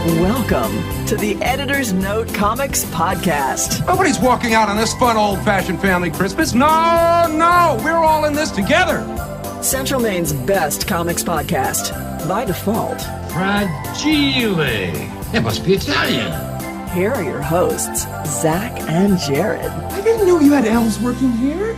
Welcome to the Editor's Note Comics Podcast. Nobody's walking out on this fun, old-fashioned family Christmas. No, we're all in this together. Central Maine's best comics podcast, by default. Fragile. It must be Italian. Here are your hosts, Zach and Jared. I didn't know you had elves working here.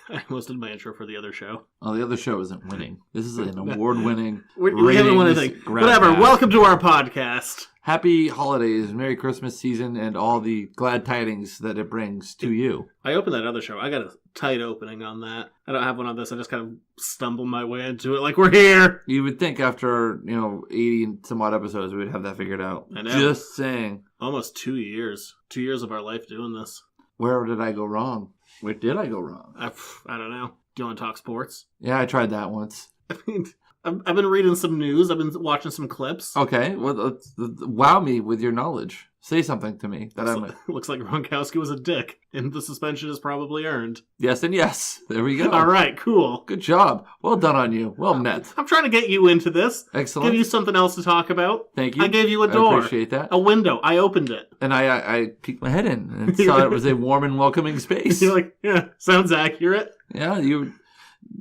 I almost did my intro for the other show. Oh, the other show isn't winning. This is an award-winning We haven't won anything. Whatever. Welcome to our podcast. Happy holidays, Merry Christmas season, and all the glad tidings that it brings to you. I opened that other show. I got a tight opening on that. I don't have one on this. I just kind of stumbled my way into it like we're here. You would think after, 80 and some odd episodes, we would have that figured out. I know. Just saying. Almost 2 years. 2 years of our life doing this. Where did I go wrong? Where did I go wrong? I don't know. Do you want to talk sports? Yeah, I tried that once. I mean, I've been reading some news. I've been watching some clips. Okay, well, wow me with your knowledge. Say something to me that Looks like Gronkowski was a dick, and the suspension is probably earned. Yes and yes. There we go. All right, cool. Good job. Well done on you. Well met. I'm trying to get you into this. Excellent. Give you something else to talk about. Thank you. I gave you a door. I appreciate that. A window. I opened it. And I peeked my head in and saw it was a warm and welcoming space. You're like, yeah, sounds accurate. Yeah,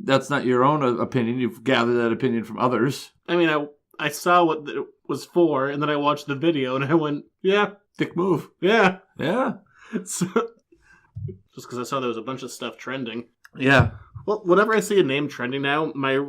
that's not your own opinion. You've gathered that opinion from others. I mean, I saw what it was for, and then I watched the video, and I went, yeah. Dick move. Yeah. Yeah. So, just because I saw there was a bunch of stuff trending. Yeah. Well, whenever I see a name trending now, my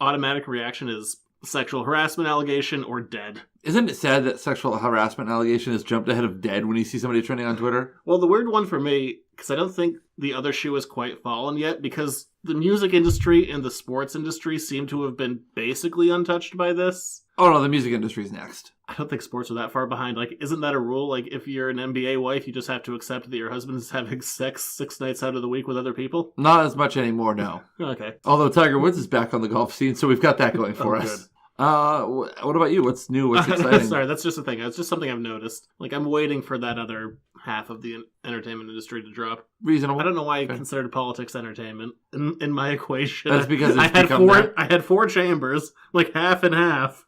automatic reaction is sexual harassment allegation or dead. Isn't it sad that sexual harassment allegation has jumped ahead of dead when you see somebody trending on Twitter? Well, the weird one for me, because I don't think the other shoe has quite fallen yet, because the music industry and the sports industry seem to have been basically untouched by this. Oh, no, the music industry's next. I don't think sports are that far behind. Like, isn't that a rule? Like, if you're an NBA wife, you just have to accept that your husband is having sex 6 nights out of the week with other people? Not as much anymore, no. Okay. Although Tiger Woods is back on the golf scene, so we've got that going for us. Good. What about you? What's new? What's exciting? Sorry, that's just a thing. It's just something I've noticed. Like, I'm waiting for that other half of the entertainment industry to drop. Reasonable. I don't know why I considered politics entertainment in my equation. That's because I had four chambers, like half and half.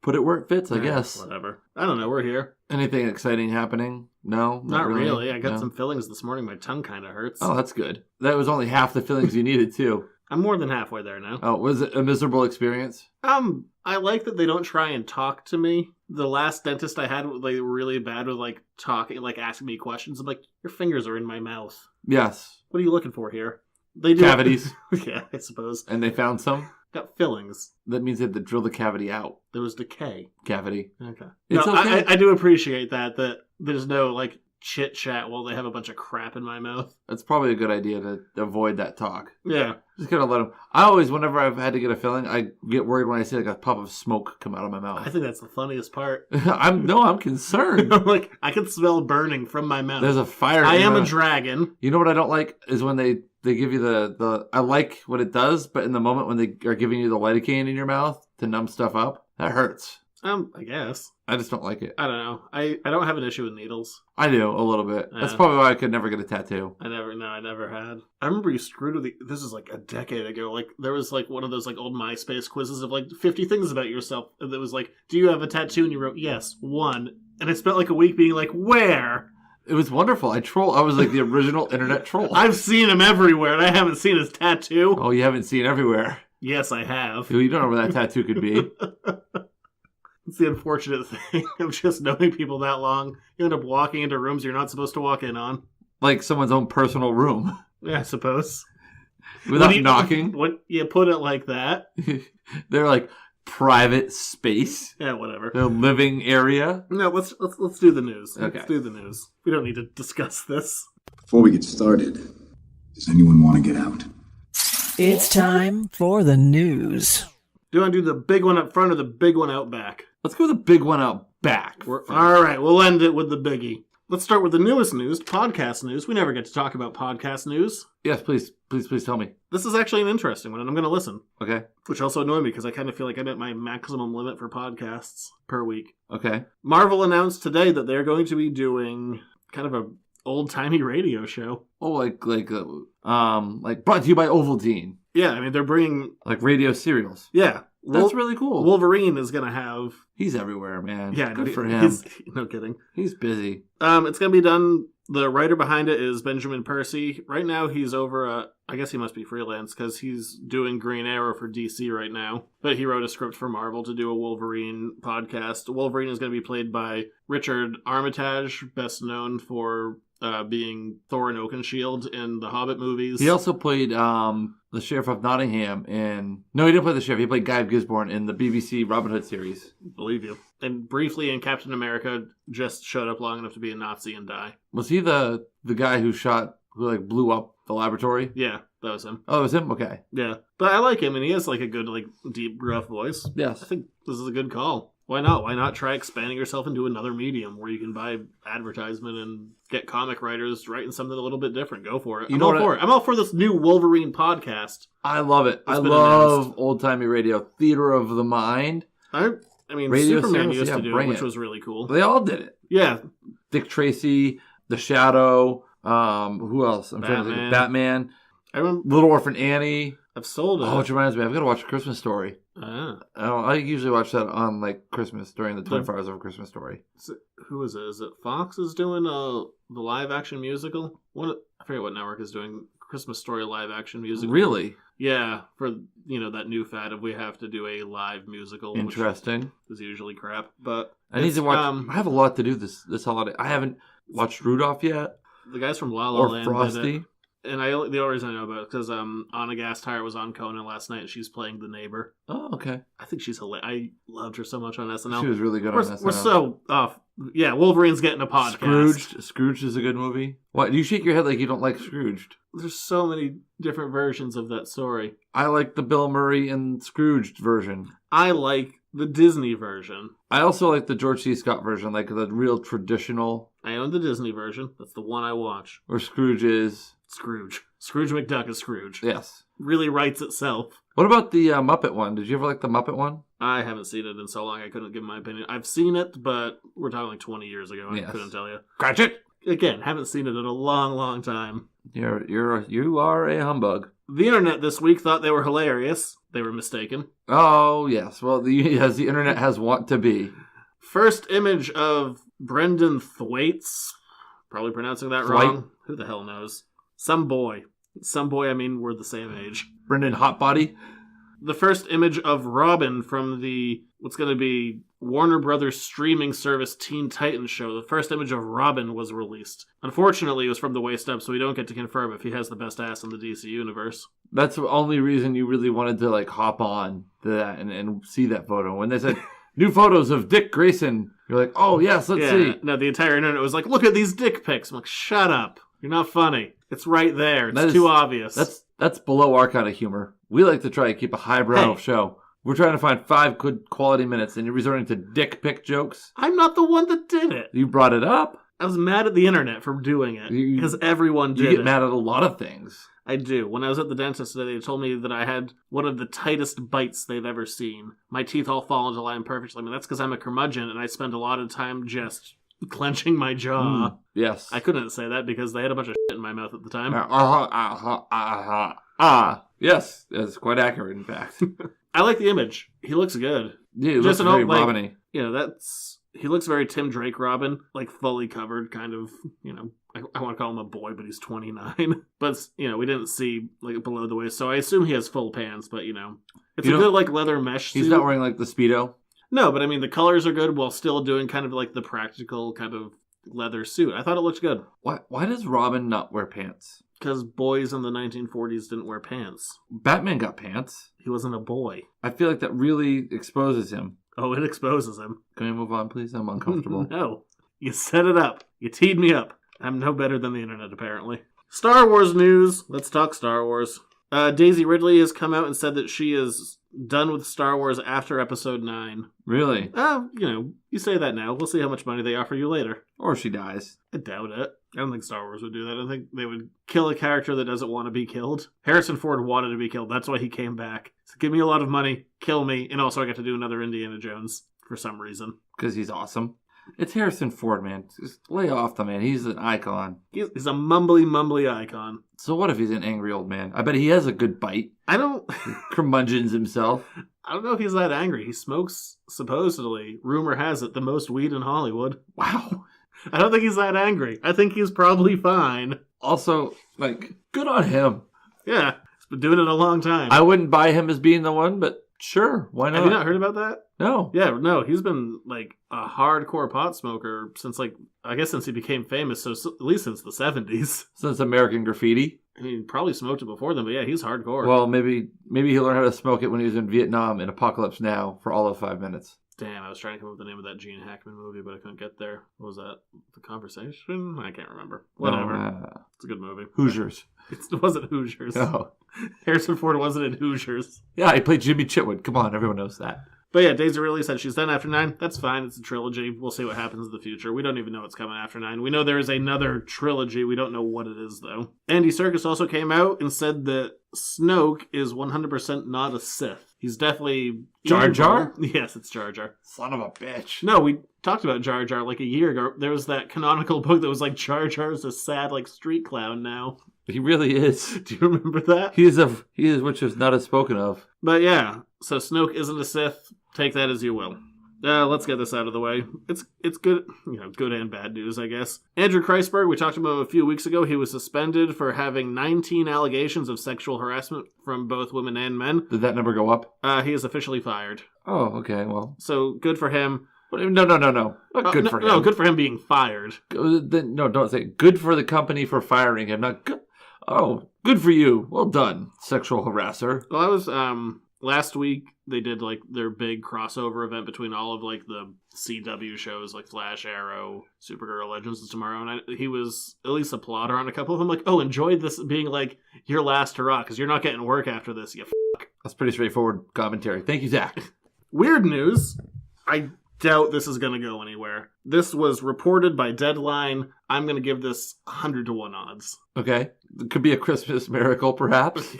Put it where it fits, I guess. Whatever. I don't know. We're here. Anything exciting happening? No? Not really. I got some fillings this morning. My tongue kind of hurts. Oh, that's good. That was only half the fillings you needed, too. I'm more than halfway there now. Oh, was it a miserable experience? I like that they don't try and talk to me. The last dentist I had, they were really bad with, like, talking, like, asking me questions. I'm like, your fingers are in my mouth. Yes. What are you looking for here? They do cavities. Yeah, I suppose. And they found some? Got fillings. That means they had to drill the cavity out. There was decay. Cavity. Okay. It's okay. I do appreciate that there's no, like, chit-chat while they have a bunch of crap in my mouth. That's probably a good idea to avoid that talk. Yeah. Just gotta let them. I always, whenever I've had to get a filling, I get worried when I see like a puff of smoke come out of my mouth. I think that's the funniest part. I'm concerned. Like, I can smell burning from my mouth. There's a fire. I am a dragon. You know what I don't like is when they give you the I like what it does, but in the moment when they are giving you the lidocaine in your mouth to numb stuff up, that hurts. I guess. I just don't like it. I don't know. I don't have an issue with needles. I do, a little bit. That's probably why I could never get a tattoo. I never had. I remember you screwed with this is like a decade ago. Like, there was like one of those like old MySpace quizzes of like 50 things about yourself. And it was like, do you have a tattoo? And you wrote, yes, 1. And I spent like a week being like, where? It was wonderful. I was like the original internet troll. I've seen him everywhere, and I haven't seen his tattoo. Oh, you haven't seen everywhere? Yes, I have. You don't know where that tattoo could be. It's the unfortunate thing of just knowing people that long. You end up walking into rooms you're not supposed to walk in on. Like someone's own personal room. Yeah, I suppose. Without knocking. When you put it like that. They're like private space. Yeah, whatever. The living area. No, let's do the news. Okay. Let's do the news. We don't need to discuss this. Before we get started, does anyone want to get out? It's time for the news. Do you want to do the big one up front or the big one out back? Let's go with the big one out back. All right, we'll end it with the biggie. Let's start with the newest news, podcast news. We never get to talk about podcast news. Yes, please tell me. This is actually an interesting one, and I'm going to listen. Okay. Which also annoyed me, because I kind of feel like I'm at my maximum limit for podcasts per week. Okay. Marvel announced today that they're going to be doing kind of a old-timey radio show. Oh, like brought to you by Ovaltine. Yeah, I mean, they're bringing... Like radio serials. Yeah. That's really cool. Wolverine is going to have... He's everywhere, man. Yeah, good for him. No kidding. He's busy. It's going to be done... The writer behind it is Benjamin Percy. Right now, he's over... I guess he must be freelance, because he's doing Green Arrow for DC right now. But he wrote a script for Marvel to do a Wolverine podcast. Wolverine is going to be played by Richard Armitage, best known for being Thor and Oakenshield in the Hobbit movies. He also played the Sheriff of Nottingham in... No, he didn't play the Sheriff. He played Guy Gisborne in the BBC Robin Hood series. Believe you. And briefly in Captain America, just showed up long enough to be a Nazi and die. Was he the guy who blew up the laboratory? Yeah, that was him. Oh, it was him? Okay. Yeah. But I like him, and he has like a good, like, deep, gruff voice. Yes. I think this is a good call. Why not? Why not try expanding yourself into another medium where you can buy advertisement and get comic writers writing something a little bit different? Go for it. I'm all for this new Wolverine podcast. I love it. I love old-timey radio. Theater of the mind. I mean, Radio Superman series, used yeah, to do it, which was really cool. They all did it. Yeah. Dick Tracy, The Shadow, who else? I'm trying to think. Batman. I remember Little Orphan Annie. I've sold it. Oh, which reminds me, I've got to watch A Christmas Story. I usually watch that on like Christmas during the 24 hours of A Christmas Story. Who is it? Is it Fox is doing the live action musical? I forget what network is doing Christmas Story live action musical. Really? Yeah, for that new fad of we have to do a live musical. Interesting. Which is usually crap, but I need to watch. I have a lot to do this holiday. I haven't watched Rudolph yet. The guys from La La Land Frosty. did it. And the only reason I know about it is because Anna Gasteyer was on Conan last night, and she's playing the neighbor. Oh, okay. I think she's hilarious. I loved her so much on SNL. She was really good on SNL. We're so off. Yeah, Wolverine's getting a podcast. Scrooged is a good movie. Why do you shake your head like you don't like Scrooged? There's so many different versions of that story. I like the Bill Murray and Scrooged version. I like the Disney version. I also like the George C. Scott version, like the real traditional. I own the Disney version. That's the one I watch. Where Scrooge is... Scrooge. Scrooge McDuck is Scrooge. Yes. Really writes itself. What about the Muppet one? Did you ever like the Muppet one? I haven't seen it in so long I couldn't give my opinion. I've seen it, but we're talking like 20 years ago. I couldn't tell you. Cratchit! Again, haven't seen it in a long, long time. You are a humbug. The internet this week thought they were hilarious. They were mistaken. Oh, yes. Well, the internet has want to be. First image of Brendan Thwaites. Probably pronouncing that wrong. Who the hell knows? Some boy. I mean, we're the same age. Brendan Hotbody. The first image of Robin from what's going to be Warner Brothers streaming service Teen Titans show. The first image of Robin was released. Unfortunately, it was from the waist up, so we don't get to confirm if he has the best ass in the DC universe. That's the only reason you really wanted to hop on to that and see that photo. When they said, new photos of Dick Grayson, you're like, oh, yes, let's see. No, the entire internet was like, look at these dick pics. I'm like, shut up. You're not funny. It's right there. It's too obvious. That's below our kind of humor. We like to try to keep a highbrow show. We're trying to find 5 good quality minutes, and you're resorting to dick pic jokes? I'm not the one that did it. You brought it up. I was mad at the internet for doing it, because everyone did it. You get mad at a lot of things. I do. When I was at the dentist today, they told me that I had one of the tightest bites they've ever seen. My teeth all fall into line perfectly. I mean, that's because I'm a curmudgeon, and I spend a lot of time just clenching my jaw. Yes. I couldn't say that because they had a bunch of shit in my mouth at the time. Yes, that's quite accurate, in fact. I like the image. He looks good. Yeah, he looks very Robin-y. He looks very Tim Drake Robin, like fully covered, kind of, I want to call him a boy, but he's 29. But, we didn't see, below the waist, so I assume he has full pants, but, it's a good, leather mesh suit. He's not wearing, the Speedo? No, but, the colors are good while still doing kind of, the practical kind of leather suit. I thought it looked good. Why does Robin not wear pants? Because boys in the 1940s didn't wear pants. Batman got pants. He wasn't a boy. I feel like that really exposes him. Oh, it exposes him. Can we move on, please? I'm uncomfortable. No. You set it up. You teed me up. I'm no better than the internet, apparently. Star Wars news. Let's talk Star Wars. Daisy Ridley has come out and said that she is done with Star Wars after Episode 9. Really? You say that now. We'll see how much money they offer you later. Or she dies. I doubt it. I don't think Star Wars would do that. I don't think they would kill a character that doesn't want to be killed. Harrison Ford wanted to be killed. That's why he came back. So give me a lot of money, kill me, and also I get to do another Indiana Jones for some reason. Because he's awesome. It's Harrison Ford, man. Just lay off the man. He's an icon. He's a mumbly icon. So what if he's an angry old man? I bet he has a good bite. I don't... Curmudgeons himself. I don't know if he's that angry. He smokes, supposedly, rumor has it, the most weed in Hollywood. Wow. I don't think he's that angry. I think he's probably fine. Also, like, good on him. Yeah, he's been doing it a long time. I wouldn't buy him as being the one, but sure, why not? Have you not heard about that? No. Yeah, no, he's been, like, a hardcore pot smoker since, like, I guess since he became famous, so at least since the 70s. Since American Graffiti. I mean, probably smoked it before then, but yeah, he's hardcore. Well, maybe he learned how to smoke it when he was in Vietnam in Apocalypse Now for all of 5 minutes. Damn, I was trying to come up with the name of that Gene Hackman movie, but I couldn't get there. What was that? The Conversation? I can't remember. Whatever. It's a good movie. Hoosiers. It wasn't Hoosiers. No. Harrison Ford wasn't in Hoosiers. Yeah, he played Jimmy Chitwood. Come on, everyone knows that. But yeah, Days of Release said she's done after 9. That's fine. It's a trilogy. We'll see what happens in the future. We don't even know what's coming after 9. We know there is another trilogy. We don't know what it is, though. Andy Serkis also came out and said that Snoke is 100% not a Sith. He's definitely... Jar Jar? Yes, it's Jar Jar. Son of a bitch. No, we talked about Jar Jar like a year ago. There was that canonical book that was like, Jar Jar's a sad, like, street clown now. He really is. Do you remember that? He is which is not as spoken of. But yeah, so Snoke isn't a Sith. Take that as you will. Let's get this out of the way. It's good, good and bad news, I guess. Andrew Kreisberg, we talked about him a few weeks ago. He was suspended for having 19 allegations of sexual harassment from both women and men. Did that number go up? He is officially fired. Oh, okay, well. So good for him. No. Not good for him. No, good for him being fired. No, don't say good for the company for firing him. Not good. Oh, good for you. Well done, sexual harasser. Well, I was, last week, they did, like, their big crossover event between all of, like, the CW shows, like Flash, Arrow, Supergirl, Legends of Tomorrow, and he was at least a plotter on a couple of them, like, oh, enjoyed this being, like, your last hurrah, because you're not getting work after this, you fuck. That's pretty straightforward commentary. Thank you, Zach. Weird news. I doubt this is going to go anywhere. This was reported by Deadline. I'm going to give this 100-1 odds. Okay. It could be a Christmas miracle, perhaps.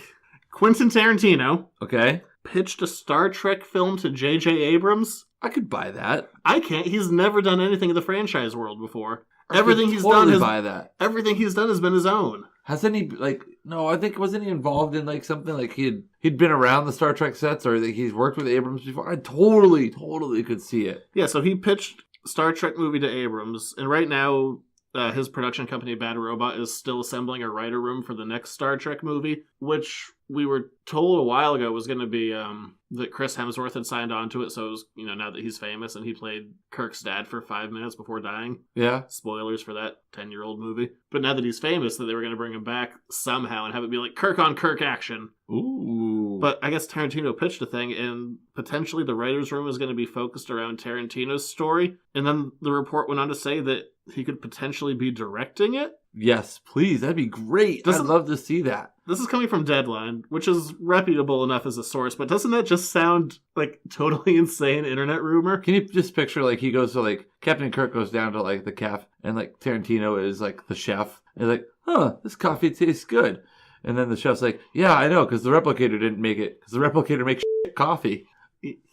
Quentin Tarantino. Okay. Pitched a Star Trek film to J.J. Abrams. I could buy that. I can't. He's never done anything in the franchise world before. Everything he's done has been his own. Hasn't he, like, no, I think, wasn't he involved in, like, something, like, he'd been around the Star Trek sets, or that he's worked with Abrams before? I totally could see it. Yeah, so he pitched Star Trek movie to Abrams, and right now, his production company, Bad Robot, is still assembling a writer room for the next Star Trek movie, which we were told a while ago was going to be that Chris Hemsworth had signed on to it, so it was, now that he's famous, and he played Kirk's dad for 5 minutes before dying. Yeah. Spoilers for that 10-year-old movie. But now that he's famous, that they were going to bring him back somehow and have it be like Kirk on Kirk action. Ooh. But I guess Tarantino pitched a thing, and potentially the writer's room is going to be focused around Tarantino's story. And then the report went on to say that he could potentially be directing it. Yes, please. That'd be great. I'd love to see that. This is coming from Deadline, which is reputable enough as a source, but doesn't that just sound like totally insane internet rumor? Can you just picture, like, he goes to, like, Captain Kirk goes down to, like, the caf, and, like, Tarantino is, like, the chef, and like, this coffee tastes good. And then the chef's like, yeah, I know, because the replicator didn't make it, because the replicator makes shit coffee.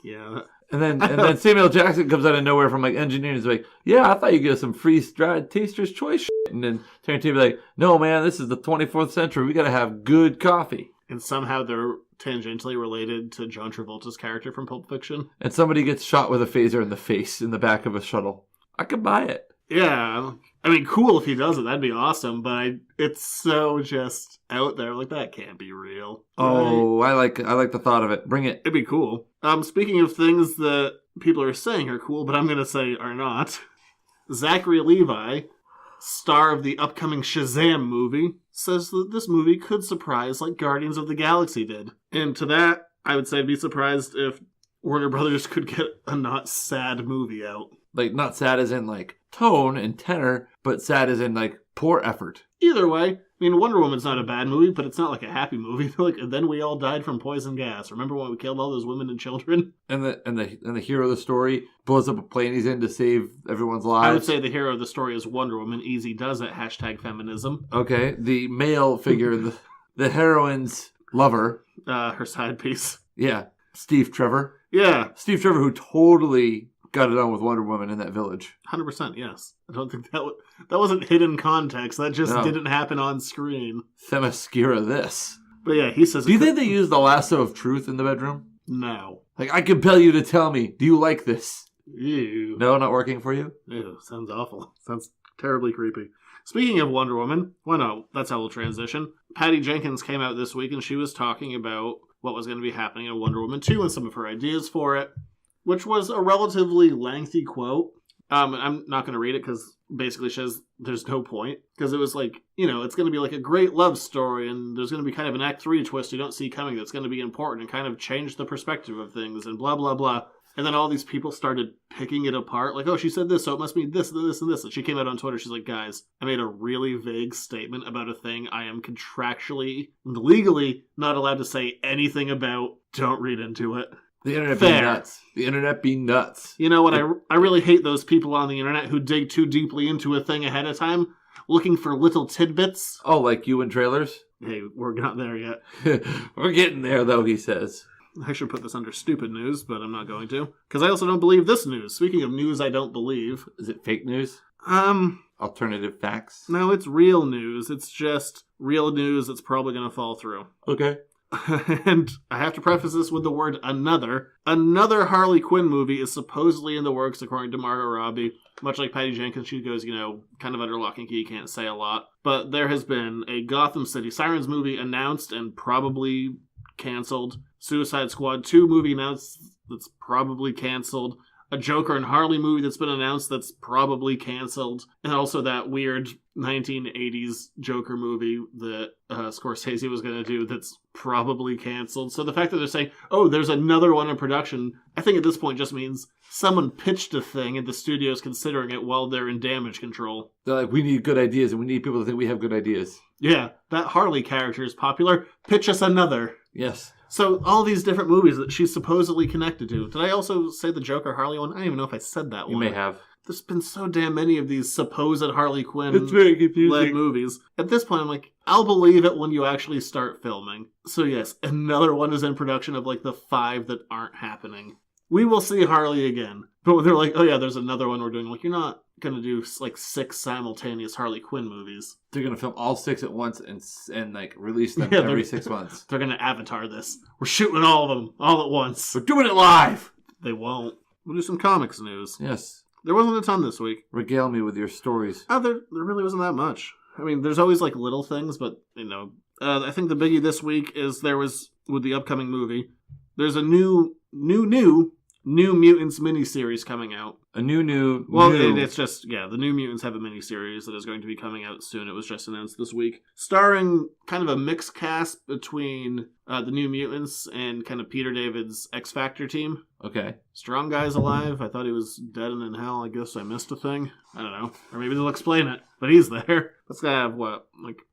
Yeah. And then Samuel Jackson comes out of nowhere from, like, engineering and is like, yeah, I thought you get some free Taster's Choice shit. And then Tarantino be like, no, man, this is the 24th century. We got to have good coffee. And somehow they're tangentially related to John Travolta's character from Pulp Fiction. And somebody gets shot with a phaser in the face in the back of a shuttle. I could buy it. Yeah. I mean, cool if he does it. That'd be awesome. But it's so just out there. Like, that can't be real. Oh, right? I like the thought of it. Bring it. It'd be cool. Speaking of things that people are saying are cool, but I'm going to say are not. Zachary Levi, star of the upcoming Shazam movie, says that this movie could surprise like Guardians of the Galaxy did. And to that, I would say I'd be surprised if Warner Brothers could get a not sad movie out. Like, not sad as in, like, tone and tenor, but sad as in, like, poor effort. Either way, I mean, Wonder Woman's not a bad movie, but it's not like a happy movie. Like, and then we all died from poison gas. Remember when we killed all those women and children? And the hero of the story blows up a plane he's in to save everyone's lives. I would say the hero of the story is Wonder Woman. Easy does it. #feminism. Okay, the male figure, the heroine's lover. Her side piece. Yeah, Steve Trevor. Yeah. Steve Trevor, who totally got it on with Wonder Woman in that village. 100%, yes. I don't think that wasn't hidden context. That just didn't happen on screen. Themyscira this. But yeah, he says... Do you think they used the lasso of truth in the bedroom? No. Like, I compel you to tell me, do you like this? Ew. No, not working for you? Ew, sounds awful. Sounds terribly creepy. Speaking of Wonder Woman, well, no, that's how we'll transition. Patty Jenkins came out this week and she was talking about what was going to be happening in Wonder Woman 2 and some of her ideas for it, which was a relatively lengthy quote. I'm not going to read it because basically she says there's no point. Because it was like, it's going to be like a great love story and there's going to be kind of an Act 3 twist you don't see coming that's going to be important and kind of change the perspective of things and blah, blah, blah. And then all these people started picking it apart. Like, oh, she said this, so it must mean this, and this, and this. And she came out on Twitter. She's like, guys, I made a really vague statement about a thing I am contractually and legally not allowed to say anything about. Don't read into it. The internet Fair. be nuts. The internet be nuts. You know what? I really hate those people on the internet who dig too deeply into a thing ahead of time, looking for little tidbits. Oh, like you and trailers? Hey, we're not there yet. We're getting there, though, he says. I should put this under stupid news, but I'm not going to. Because I also don't believe this news. Speaking of news I don't believe. Is it fake news? Alternative facts? No, it's real news. It's just real news that's probably going to fall through. Okay. And I have to preface this with the word another. Another Harley Quinn movie is supposedly in the works, according to Margot Robbie. Much like Patty Jenkins, she goes, kind of under lock and key, can't say a lot. But there has been a Gotham City Sirens movie announced and probably canceled. Suicide Squad 2 movie announced that's probably canceled. A Joker and Harley movie that's been announced that's probably canceled. And also that weird 1980s Joker movie that Scorsese was going to do that's probably canceled. So the fact that they're saying, oh, there's another one in production, I think at this point just means someone pitched a thing and the studio's considering it while they're in damage control. They're like, we need good ideas and we need people to think we have good ideas. Yeah, that Harley character is popular. Pitch us another. Yes. So all these different movies that she's supposedly connected to. Did I also say the Joker Harley one? I don't even know if I said that one. You may have. There's been so damn many of these supposed Harley Quinn It's very confusing. led movies. At this point, I'm like, I'll believe it when you actually start filming. So yes, another one is in production of like the 5 that aren't happening. We will see Harley again. But when they're like, oh yeah, there's another one we're doing. Like, you're not going to do like 6 simultaneous Harley Quinn movies. They're going to film all 6 at once and like release them Yeah, every 6 months. They're going to Avatar this. We're shooting all of them all at once. We're doing it live! They won't. We'll do some comics news. Yes. There wasn't a ton this week. Regale me with your stories. Oh, there really wasn't that much. I mean, there's always like little things, but I think the biggie this week is there was, with the upcoming movie, there's a new Mutants miniseries coming out. A new. It's just, the New Mutants have a miniseries that is going to be coming out soon. It was just announced this week. Starring kind of a mixed cast between the New Mutants and kind of Peter David's X Factor team. Okay. Strong Guy's alive. I thought he was dead and in hell. I guess I missed a thing. I don't know. Or maybe they'll explain it. But he's there. Let's have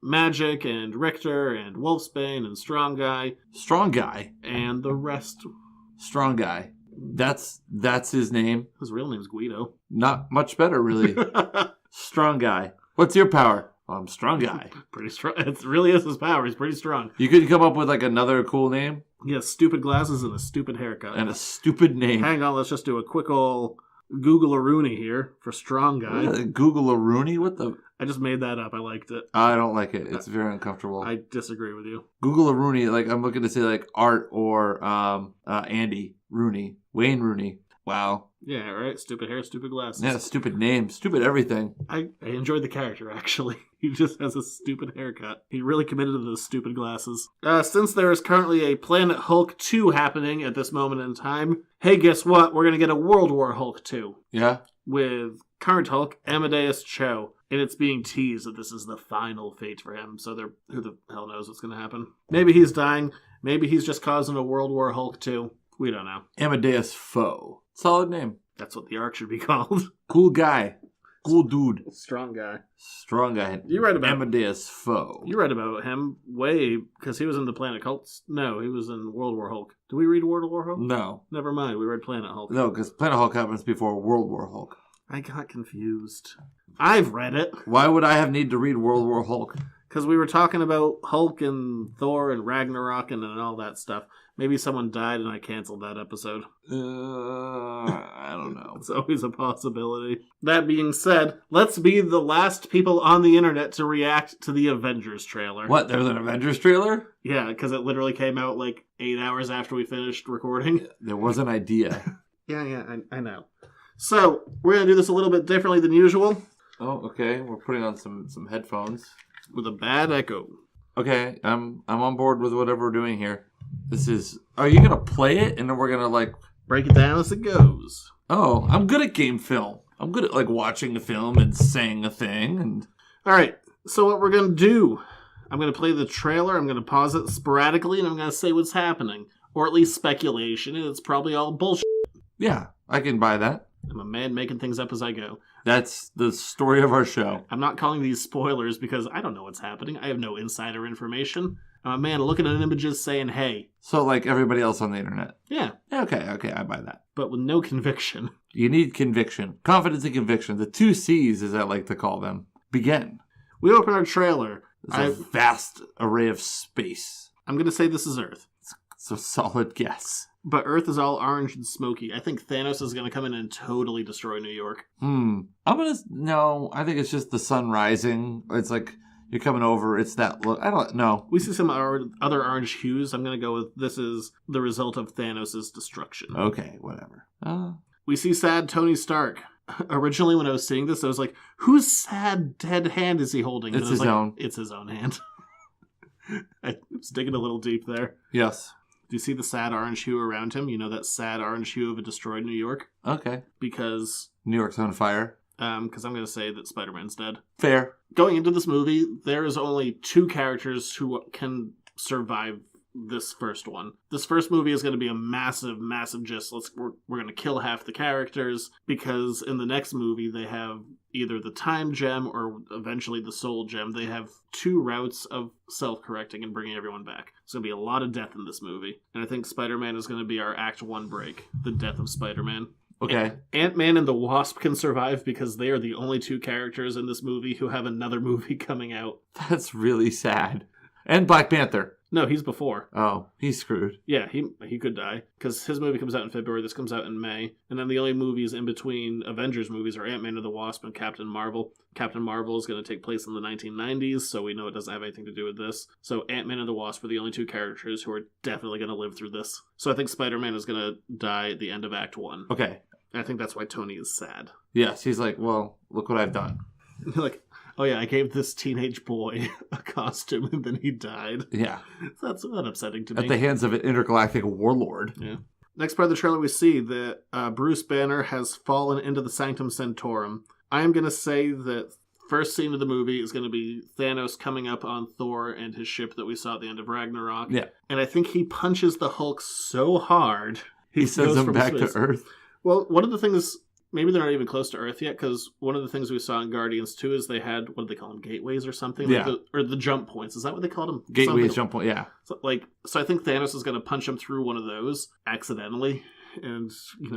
Magic and Richter and Wolfsbane and Strong Guy. Strong Guy. And the rest. Strong Guy. That's his name. His real name's Guido. Not much better, really. Strong Guy. What's your power? Well, I'm Strong Guy. Pretty strong. It really is his power. He's pretty strong. You could come up with another cool name. He has stupid glasses and a stupid haircut. And a stupid name. Hang on, let's just do a quick ol' Google-a-Rooney here for Strong Guy. Google-a-Rooney? What the? I just made that up. I liked it. I don't like it. It's very uncomfortable. I disagree with you. Google-a-Rooney, I'm looking to say Art or Andy Rooney. Wayne Rooney. Wow. Yeah, right? Stupid hair, stupid glasses. Yeah, stupid name. Stupid everything. I enjoyed the character, actually. He just has a stupid haircut. He really committed to those stupid glasses. Since there is currently a Planet Hulk 2 happening at this moment in time, hey, guess what? We're going to get a World War Hulk 2. Yeah? With current Hulk, Amadeus Cho. And it's being teased that this is the final fate for him. So who the hell knows what's going to happen. Maybe he's dying. Maybe he's just causing a World War Hulk 2. We don't know. Amadeus Foe. Solid name. That's what the arc should be called. Cool guy. Cool dude. Strong guy. Strong guy. You read about Amadeus Foe. You read about him because he was in the Planet Hulk. No, he was in World War Hulk. Did we read World War Hulk? No. Never mind. We read Planet Hulk. No, because Planet Hulk happens before World War Hulk. I got confused. I've read it. Why would I have need to read World War Hulk? Because we were talking about Hulk and Thor and Ragnarok and all that stuff. Maybe someone died and I canceled that episode. I don't know. It's always a possibility. That being said, let's be the last people on the internet to react to the Avengers trailer. What, there's an Avengers trailer? Yeah, because it literally came out like 8 hours after we finished recording. There was an idea. Yeah, I know. So, we're going to do this a little bit differently than usual. Oh, okay. We're putting on some headphones. With a bad echo. Okay, I'm on board with whatever we're doing here. Are you gonna play it and then we're gonna like break it down as it goes? Oh, I'm good at game film. I'm good at like watching a film and saying a thing and. All right. So what we're gonna do? I'm gonna play the trailer. I'm gonna pause it sporadically, and I'm gonna say what's happening, or at least speculation. And it's probably all bullshit. Yeah, I can buy that. I'm a man making things up as I go. That's the story of our show. I'm not calling these spoilers because I don't know what's happening. I have no insider information. I'm a man looking at images saying, hey. So like everybody else on the internet. Yeah. Okay, I buy that. But with no conviction. You need conviction. Confidence and conviction. The 2 C's, as I like to call them. Begin. We open our trailer. It's a vast array of space. I'm going to say this is Earth. It's a solid guess. But Earth is all orange and smoky. I think Thanos is going to come in and totally destroy New York. No, I think it's just the sun rising. It's like you're coming over. It's that look. I don't know. We see some other orange hues. I'm going to go with this is the result of Thanos' destruction. Okay, whatever. We see sad Tony Stark. Originally, when I was seeing this, I was like, whose sad dead hand is he holding? It's his own. It's his own hand. I was digging a little deep there. Yes. Do you see the sad orange hue around him? You know that sad orange hue of a destroyed New York? Okay. Because New York's on fire. Because I'm going to say that Spider-Man's dead. Fair. Going into this movie, there is only 2 characters who can survive this first one. This first movie is going to be a massive just we're going to kill half the characters, because in the next movie they have either the time gem or eventually the soul gem. They have 2 routes of self-correcting and bringing everyone back. It's going to be a lot of death in this movie. And I think Spider-Man is going to be our Act 1 break. The death of Spider-Man. Okay. Ant-Man and the Wasp can survive because they are the only 2 characters in this movie who have another movie coming out. That's really sad. And Black Panther. No, he's before. Oh, he's screwed. Yeah, he could die. Because his movie comes out in February, this comes out in May. And then the only movies in between Avengers movies are Ant-Man and the Wasp and Captain Marvel. Captain Marvel is going to take place in the 1990s, so we know it doesn't have anything to do with this. So Ant-Man and the Wasp are the only 2 characters who are definitely going to live through this. So I think Spider-Man is going to die at the end of Act 1. Okay. And I think that's why Tony is sad. Yes, he's like, well, look what I've done. Like, oh yeah, I gave this teenage boy a costume and then he died. Yeah. So that's not upsetting to me. At the hands of an intergalactic warlord. Yeah. Next part of the trailer we see that Bruce Banner has fallen into the Sanctum Sanctorum. I am going to say that first scene of the movie is going to be Thanos coming up on Thor and his ship that we saw at the end of Ragnarok. Yeah. And I think he punches the Hulk so hard. He sends him back space to Earth. Well, one of the things, maybe they're not even close to Earth yet, because one of the things we saw in Guardians 2 is they had, what do they call them, gateways or something? Yeah. Like or the jump points. Is that what they called them? Gateways, jump point, yeah. So I think Thanos is going to punch him through one of those accidentally, and,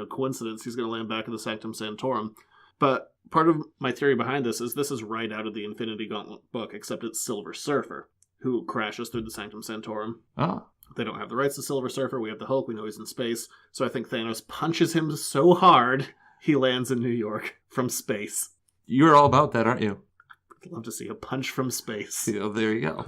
coincidence, he's going to land back in the Sanctum Sanctorum. But part of my theory behind this is right out of the Infinity Gauntlet book, except it's Silver Surfer, who crashes through the Sanctum Sanctorum. Oh. They don't have the rights to Silver Surfer. We have the Hulk. We know he's in space. So I think Thanos punches him so hard, he lands in New York from space. You're all about that, aren't you? I'd love to see a punch from space. Yeah, there you go.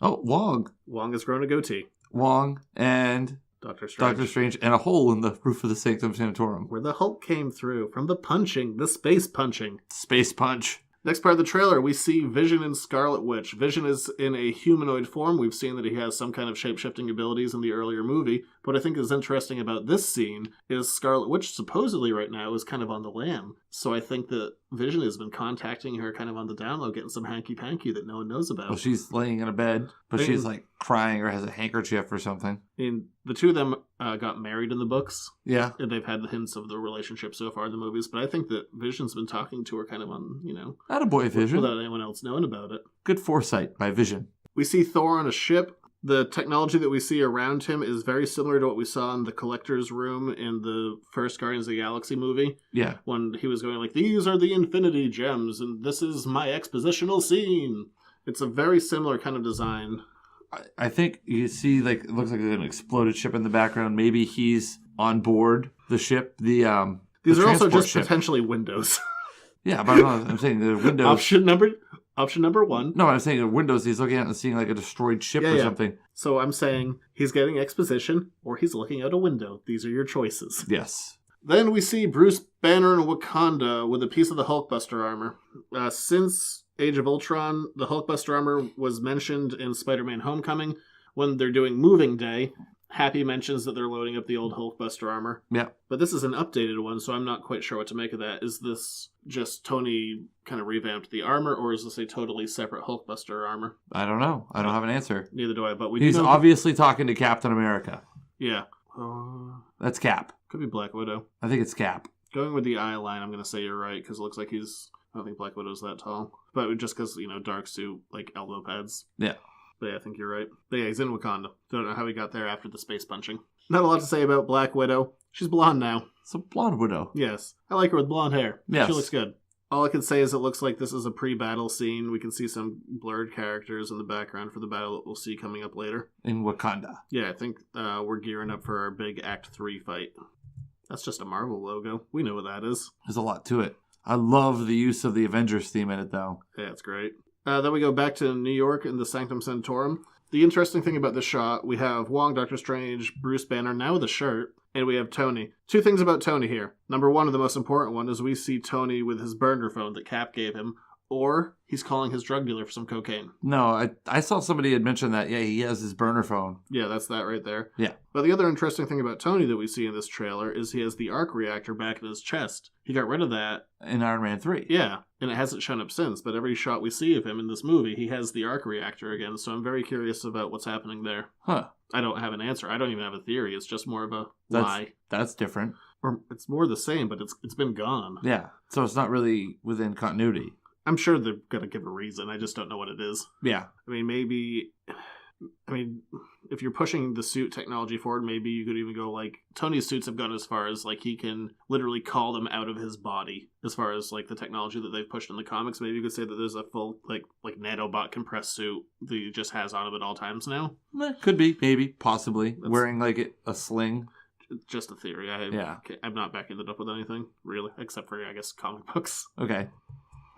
Oh, Wong. Wong has grown a goatee. Wong and Doctor Strange. And a hole in the roof of the Sanctum Sanctorum. Where the Hulk came through. From the punching. The space punching. Space punch. Next part of the trailer, we see Vision and Scarlet Witch. Vision is in a humanoid form. We've seen that he has some kind of shape-shifting abilities in the earlier movie. What I think is interesting about this scene is Scarlet Witch supposedly right now is kind of on the lam. So I think that Vision has been contacting her kind of on the down low, getting some hanky-panky that no one knows about. Well, she's laying in a bed, but she's like crying or has a handkerchief or something. And the 2 of them got married in the books. Yeah. And they've had the hints of the relationship so far in the movies. But I think that Vision's been talking to her kind of on, Attaboy, Vision. without anyone else knowing about it. Good foresight by Vision. We see Thor on a ship. The technology that we see around him is very similar to what we saw in the collector's room in the first Guardians of the Galaxy movie. Yeah. When he was going like, these are the Infinity Gems, and this is my expositional scene. It's a very similar kind of design. I think you see, like, it looks like an exploded ship in the background. Maybe he's on board the ship. These are also just ship. Potentially windows. Yeah, but I'm saying the windows. Option number one. No, I'm saying the windows. He's looking out and seeing like a destroyed ship or something. So I'm saying he's getting exposition, or he's looking out a window. These are your choices. Yes. Then we see Bruce Banner in Wakanda with a piece of the Hulkbuster armor. Since Age of Ultron, the Hulkbuster armor was mentioned in Spider-Man Homecoming when they're doing Moving Day. Happy mentions that they're loading up the old Hulkbuster armor. Yeah. But this is an updated one, so I'm not quite sure what to make of that. Is this just Tony kind of revamped the armor, or is this a totally separate Hulkbuster armor? I don't know. I don't have an answer. Neither do I, but he's obviously talking to Captain America. Yeah. That's Cap. Could be Black Widow. I think it's Cap. Going with the eye line, I'm going to say you're right, because it looks like I don't think Black Widow's that tall. But just because, dark suit, like elbow pads. Yeah. But yeah, I think you're right. But yeah, he's in Wakanda. Don't know how he got there after the space punching. Not a lot to say about Black Widow. She's blonde now. It's a blonde widow. Yes. I like her with blonde hair. Yes. She looks good. All I can say is it looks like this is a pre-battle scene. We can see some blurred characters in the background for the battle that we'll see coming up later. In Wakanda. Yeah, I think we're gearing up for our big Act 3 fight. That's just a Marvel logo. We know what that is. There's a lot to it. I love the use of the Avengers theme in it, though. Yeah, it's great. Then we go back to New York in the Sanctum Sanctorum. The interesting thing about this shot, we have Wong, Doctor Strange, Bruce Banner, now with a shirt, and we have Tony. Two things about Tony here. Number one, and the most important one, is we see Tony with his burner phone that Cap gave him, or he's calling his drug dealer for some cocaine. No, I saw somebody had mentioned that. Yeah, he has his burner phone. Yeah, that's that right there. Yeah. But the other interesting thing about Tony that we see in this trailer is he has the arc reactor back in his chest. He got rid of that. In Iron Man 3. Yeah, and it hasn't shown up since, but every shot we see of him in this movie, he has the arc reactor again, so I'm very curious about what's happening there. Huh. I don't have an answer. I don't even have a theory. It's just more of a lie. That's different. Or it's more the same, but it's been gone. Yeah, so it's not really within continuity. I'm sure they're going to give a reason. I just don't know what it is. Yeah. If you're pushing the suit technology forward, maybe you could even go like, Tony's suits have gone as far as like he can literally call them out of his body as far as like the technology that they've pushed in the comics. Maybe you could say that there's a full like nanobot compressed suit that he just has on him at all times now. Could be, maybe, possibly. Wearing like a sling. Just a theory. I'm not backing it up with anything, really, except for, I guess, comic books. Okay.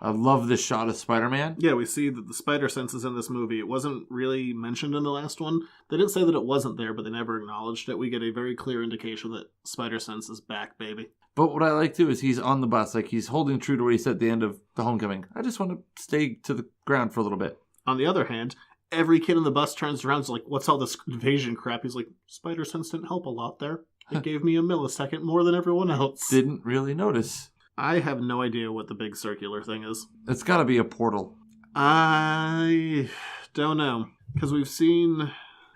I love this shot of Spider-Man. Yeah, we see that the spider sense is in this movie. It wasn't really mentioned in the last one. They didn't say that it wasn't there, but they never acknowledged it. We get a very clear indication that spider sense is back, baby. But what I like, too, is he's on the bus. Like, he's holding true to what he said at the end of the Homecoming. I just want to stay to the ground for a little bit. On the other hand, every kid in the bus turns around and is like, what's all this invasion crap? He's like, spider sense didn't help a lot there. It gave me a millisecond more than everyone else. Didn't really notice. I have no idea what the big circular thing is. It's got to be a portal. I don't know. Because we've seen...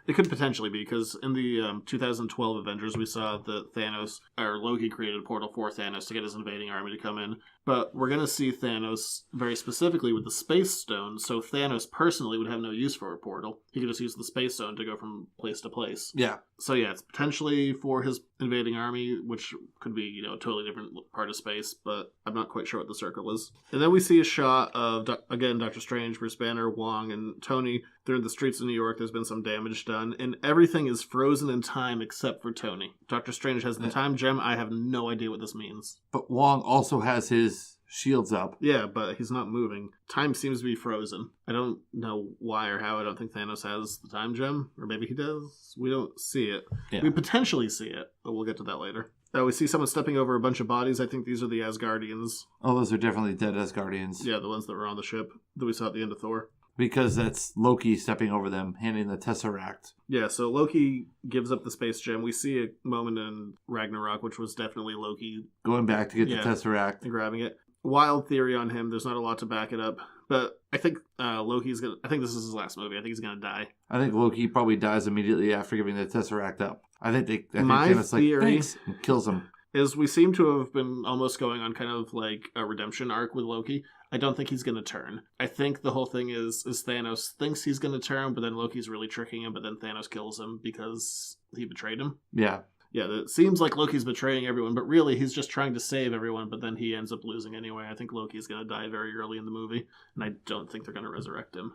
It could potentially be, because in the 2012 Avengers, we saw that Loki created a portal for Thanos to get his invading army to come in. But we're going to see Thanos very specifically with the Space Stone, so Thanos personally would have no use for a portal. He could just use the Space Stone to go from place to place. Yeah. So yeah, it's potentially for his invading army, which could be, a totally different part of space, but I'm not quite sure what the circle is. And then we see a shot of, again, Doctor Strange, Bruce Banner, Wong, and Tony. They're in the streets of New York. There's been some damage done, and everything is frozen in time except for Tony. Doctor Strange has the time gem. I have no idea what this means. But Wong also has his shields up. Yeah, but he's not moving. Time seems to be frozen. I don't know why or how. I don't think Thanos has the time gem, or maybe he does. We don't see it. Yeah. We potentially see it, but we'll get to that later. We see someone stepping over a bunch of bodies. I think these are the Asgardians. Oh, those are definitely dead Asgardians. Yeah, the ones that were on the ship that we saw at the end of Thor. Because that's Loki stepping over them, handing the Tesseract. Yeah, so Loki gives up the space gem. We see a moment in Ragnarok, which was definitely Loki going back to get the Tesseract and grabbing it. Wild theory on him. There's not a lot to back it up, but I think Loki's gonna. I think this is his last movie. I think he's gonna die. I think Loki probably dies immediately after giving the Tesseract up. I think My Thanos theory like, thanks, and kills him. Is we seem to have been almost going on kind of like a redemption arc with Loki. I don't think he's going to turn. I think the whole thing is Thanos thinks he's going to turn, but then Loki's really tricking him, but then Thanos kills him because he betrayed him. Yeah. Yeah, it seems like Loki's betraying everyone, but really he's just trying to save everyone, but then he ends up losing anyway. I think Loki's going to die very early in the movie, and I don't think they're going to resurrect him.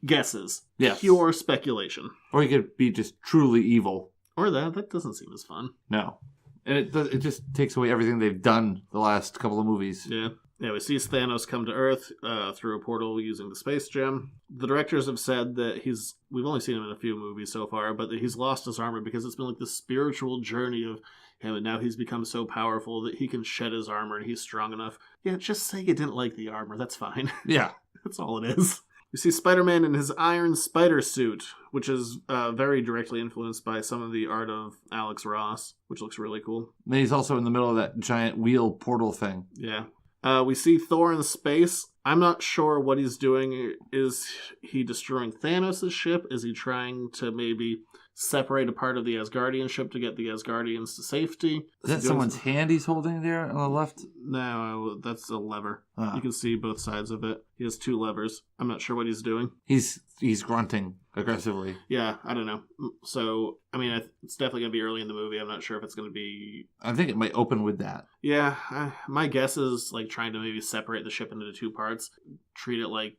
guesses. Yes. Pure speculation. Or he could be just truly evil. Or that doesn't seem as fun. No. And it just takes away everything they've done the last couple of movies. Yeah. Yeah, we see Thanos come to Earth through a portal using the space gem. The directors have said that we've only seen him in a few movies so far, but that he's lost his armor because it's been like the spiritual journey of him, and now he's become so powerful that he can shed his armor and he's strong enough. Yeah, just say you didn't like the armor. That's fine. Yeah. That's all it is. We see Spider-Man in his iron spider suit, which is very directly influenced by some of the art of Alex Ross, which looks really cool. And he's also in the middle of that giant wheel portal thing. Yeah. We see Thor in space. I'm not sure what he's doing. Is he destroying Thanos' ship? Is he trying to maybe separate a part of the Asgardian ship to get the Asgardians to safety? Is that someone's hand he's holding there on the left? No, that's a lever. Ah. You can see both sides of it. He has two levers. I'm not sure what he's doing. He's grunting aggressively. Yeah, I don't know. So, I mean, it's definitely going to be early in the movie. I'm not sure if it's going to be... I think it might open with that. Yeah, my guess is like trying to maybe separate the ship into two parts. Treat it like,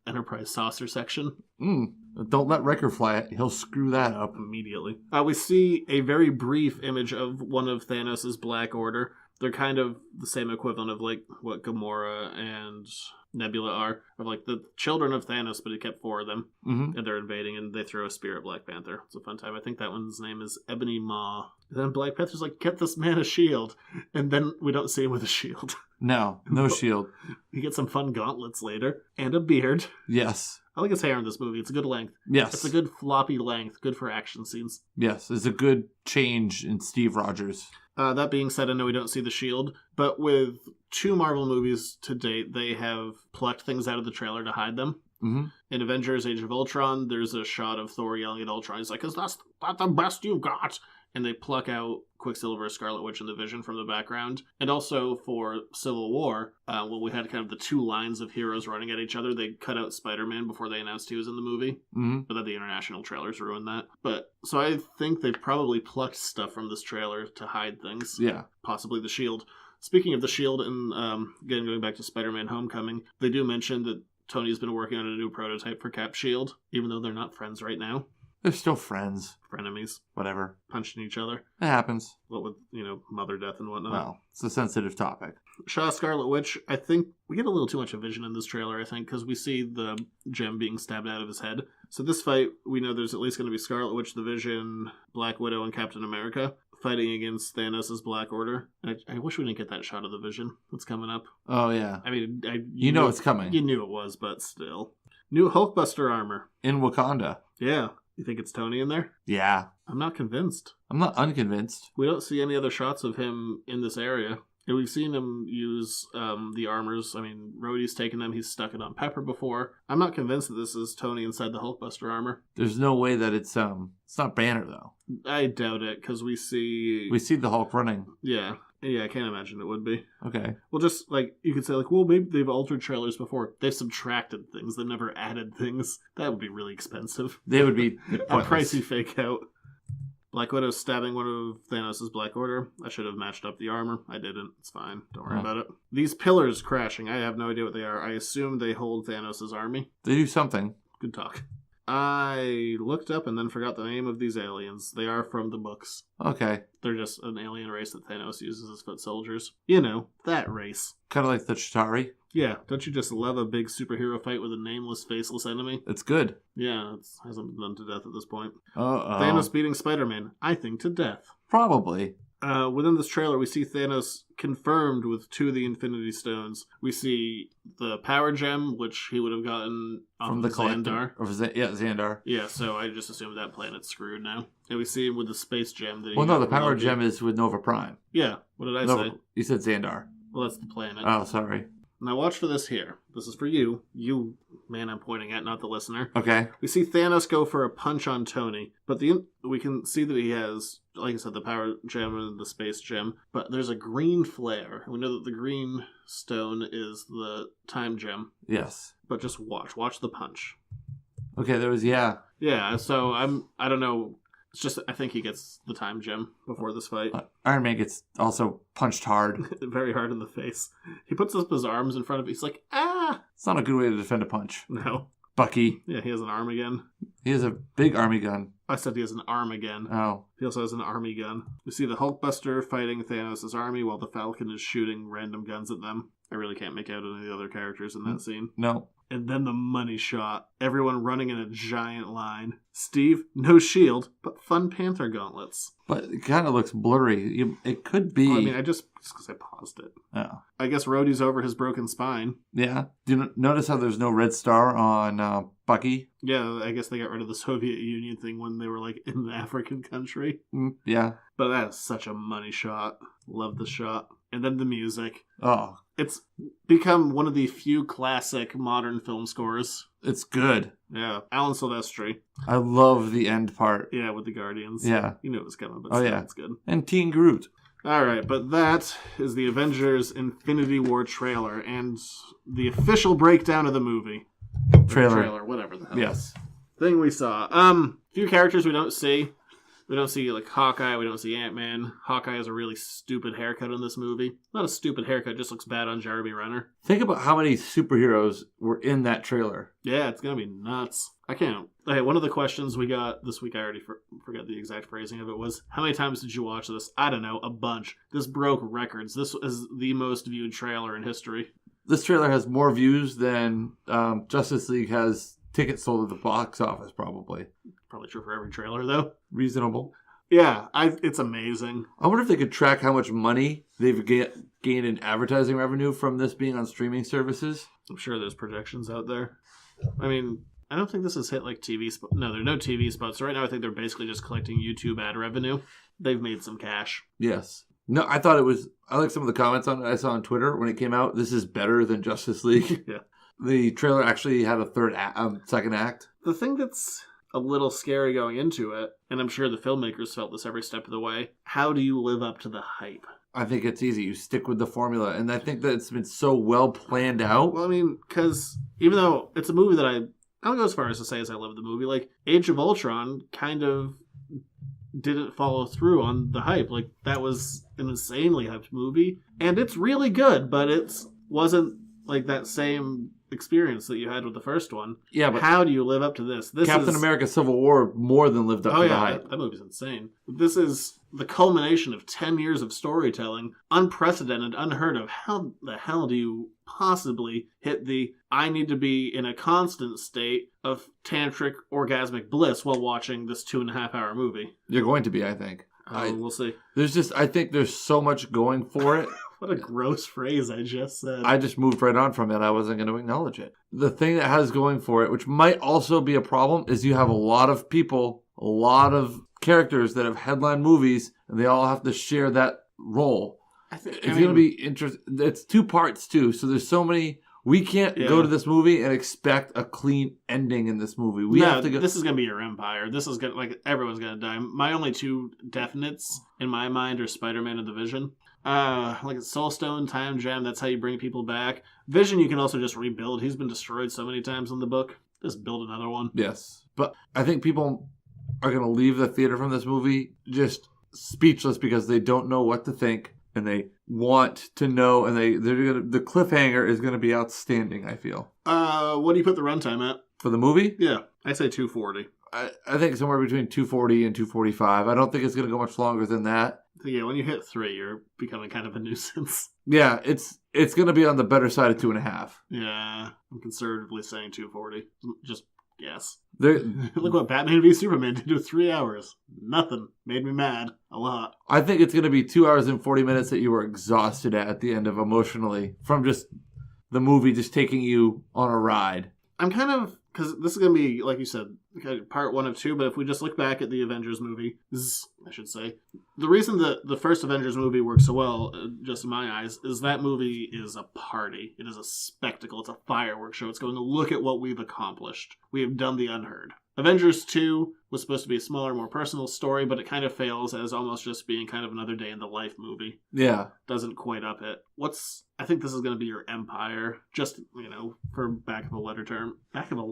Enterprise saucer section. Don't let Wrecker fly it. He'll screw that up. Immediately. We see a very brief image of one of Thanos' Black Order. They're kind of the same equivalent of like what Gamora and Nebula are, of like the children of Thanos, but he kept 4 of them, and they're invading, and they throw a spear at Black Panther. It's a fun time. I think that one's name is Ebony Maw. And then Black Panther's like, get this man a shield, and then we don't see him with a shield. No shield. He gets some fun gauntlets later, and a beard. Yes. I like his hair in this movie. It's a good length. Yes. It's a good floppy length, good for action scenes. Yes, it's a good change in Steve Rogers. That being said, I know we don't see the shield, but with 2 Marvel movies to date, they have plucked things out of the trailer to hide them. Mm-hmm. In Avengers Age of Ultron, there's a shot of Thor yelling at Ultron. He's like, is that the best you've got? And they pluck out Quicksilver, Scarlet Witch, and the Vision from the background. And also for Civil War, when we had kind of the 2 lines of heroes running at each other, they cut out Spider-Man before they announced he was in the movie. Mm-hmm. But then the international trailers ruined that. But so I think they've probably plucked stuff from this trailer to hide things. Yeah. Possibly the shield. Speaking of the shield, and again, going back to Spider-Man Homecoming, they do mention that Tony's been working on a new prototype for Cap's shield, even though they're not friends right now. They're still friends. Frenemies. Whatever. Punching each other. It happens. What with, mother death and whatnot. Well, it's a sensitive topic. Shaw Scarlet Witch, I think we get a little too much of Vision in this trailer, I think, because we see the gem being stabbed out of his head. So this fight, we know there's at least going to be Scarlet Witch, the Vision, Black Widow, and Captain America fighting against Thanos' Black Order. I wish we didn't get that shot of the Vision that's coming up. Oh, yeah. I mean, you know it's coming. You knew it was, but still. New Hulkbuster armor. In Wakanda. Yeah. You think it's Tony in there? Yeah. I'm not convinced. I'm not unconvinced. We don't see any other shots of him in this area. And we've seen him use the armors. I mean, Rhodey's taken them. He's stuck it on Pepper before. I'm not convinced that this is Tony inside the Hulkbuster armor. There's no way that it's not Banner, though. I doubt it, because we see the Hulk running. Yeah, I can't imagine it would be. Okay. Well, just, you could say, well, maybe they've altered trailers before. They've subtracted things. They've never added things. That would be really expensive. They would be a pricey fake out. Black Widow stabbing one of Thanos' Black Order. I should have matched up the armor. I didn't. It's fine. Don't worry about it. These pillars crashing. I have no idea what they are. I assume they hold Thanos' army. They do something. Good talk. I looked up and then forgot the name of these aliens. They are from the books. Okay. They're just an alien race that Thanos uses as foot soldiers. That race. Kind of like the Chitauri. Yeah, don't you just love a big superhero fight with a nameless, faceless enemy? It's good. Yeah, it hasn't been done to death at this point. Uh-oh. Thanos beating Spider-Man, I think to death. Probably. Within this trailer, we see Thanos confirmed with 2 of the Infinity Stones. We see the Power Gem, which he would have gotten from the Xandar. Xandar. Yeah, so I just assumed that planet's screwed now. And we see him with the Space Gem. The Power Gem is with Nova Prime. Yeah, what did I say? You said Xandar. Well, that's the planet. Oh, sorry. Now watch for this here. This is for you. You, man I'm pointing at, not the listener. Okay. We see Thanos go for a punch on Tony, but we can see that he has, like I said, the Power Gem and the Space Gem, but there's a green flare. We know that the green stone is the Time Gem. Yes. But just watch the punch. Okay, there was, yeah. Yeah, so I don't know. It's just, I think he gets the Time Gem before this fight. Iron Man gets also punched hard. Very hard in the face. He puts up his arms in front of it. He's like, ah! It's not a good way to defend a punch. No. Bucky. Yeah, he has an arm again. He has a big army gun. I said he has an arm again. Oh. He also has an army gun. We see the Hulkbuster fighting Thanos' army while the Falcon is shooting random guns at them. I really can't make out any of the other characters in that scene. No. And then the money shot. Everyone running in a giant line. Steve, no shield, but fun Panther gauntlets. But it kind of looks blurry. It could be... Oh, I mean, just because I paused it. Oh. I guess Rhodey's over his broken spine. Yeah. Do you notice how there's no red star on Bucky? Yeah, I guess they got rid of the Soviet Union thing when they were, like, in the African country. Yeah. But that's such a money shot. Love the shot. And then the music. Oh. It's become one of the few classic modern film scores. It's good. Yeah. Alan Silvestri. I love the end part. Yeah, with the Guardians. Yeah. You knew it was coming, but still, yeah, it's good. And Teen Groot. All right, but that is the Avengers Infinity War trailer and the official breakdown of the movie. Trailer, whatever the hell. Yes. Thing we saw. Few characters we don't see. We don't see, like, Hawkeye. We don't see Ant-Man. Hawkeye has a really stupid haircut in this movie. Not a stupid haircut, just looks bad on Jeremy Renner. Think about how many superheroes were in that trailer. Yeah, it's going to be nuts. I can't. Okay, one of the questions we got this week, I already forgot the exact phrasing of it, was, how many times did you watch this? I don't know, a bunch. This broke records. This is the most viewed trailer in history. This trailer has more views than Justice League has tickets sold at the box office, probably. Probably true for every trailer, though. Reasonable. Yeah, it's amazing. I wonder if they could track how much money they've gained in advertising revenue from this being on streaming services. I'm sure there's projections out there. I mean, I don't think this has hit, like, TV spots. No, there are no TV spots. So right now I think they're basically just collecting YouTube ad revenue. They've made some cash. Yes. No, I thought it was... I like some of the comments on it I saw on Twitter when it came out. This is better than Justice League. Yeah. The trailer actually had a second act. The thing that's a little scary going into it, and I'm sure the filmmakers felt this every step of the way, how do you live up to the hype? I think it's easy. You stick with the formula. And I think that it's been so well planned out. Well, I mean, because even though it's a movie that I don't go as far as to say as I love the movie, like, Age of Ultron kind of didn't follow through on the hype. Like, that was an insanely hyped movie. And it's really good, but it wasn't, like, that same experience that you had with the first one. Yeah, but how do you live up to this? Captain America Civil War more than lived up to the hype. That movie's insane. This is the culmination of 10 years of storytelling, unprecedented, unheard of. How the hell do you possibly hit the I need to be in a constant state of tantric orgasmic bliss while watching this 2.5-hour movie? You're going to be, I think. We'll see. I think there's so much going for it. What a gross phrase I just said. I just moved right on from it. I wasn't going to acknowledge it. The thing that has going for it, which might also be a problem, is you have a lot of people, a lot of characters that have headline movies, and they all have to share that role. It's going to be interesting. It's 2 parts, too, so there's so many... We can't go to this movie and expect a clean ending in this movie. We have to go... This is going to be your empire. This is going to... Like, everyone's going to die. My only 2 definites in my mind are Spider-Man and the Vision. Like Soul Stone, Time Gem, that's how you bring people back. Vision you can also just rebuild. He's been destroyed so many times in the book. Just build another one. Yes. But I think people are going to leave the theater from this movie just speechless because they don't know what to think and they want to know, and the cliffhanger is going to be outstanding, I feel. What do you put the runtime at? For the movie? Yeah, I'd say 240. I think somewhere between 240 and 245. I don't think it's going to go much longer than that. Yeah, when you hit 3, you're becoming kind of a nuisance. Yeah, it's going to be on the better side of 2.5. Yeah, I'm conservatively saying 240. Just guess. Look what Batman v Superman did with 3 hours. Nothing. Made me mad. A lot. I think it's going to be 2 hours and 40 minutes that you were exhausted at the end of emotionally from just the movie just taking you on a ride. I'm kind of... Because this is going to be, like you said, part 1 of 2, but if we just look back at the Avengers movie, I should say, the reason that the first Avengers movie works so well, just in my eyes, is that movie is a party. It is a spectacle. It's a fireworks show. It's going to look at what we've accomplished. We have done the unheard. Avengers 2 was supposed to be a smaller, more personal story, but it kind of fails as almost just being kind of another day in the life movie. Yeah. Doesn't quite up it. I think this is going to be your empire, just, for lack of a better term. Lack of a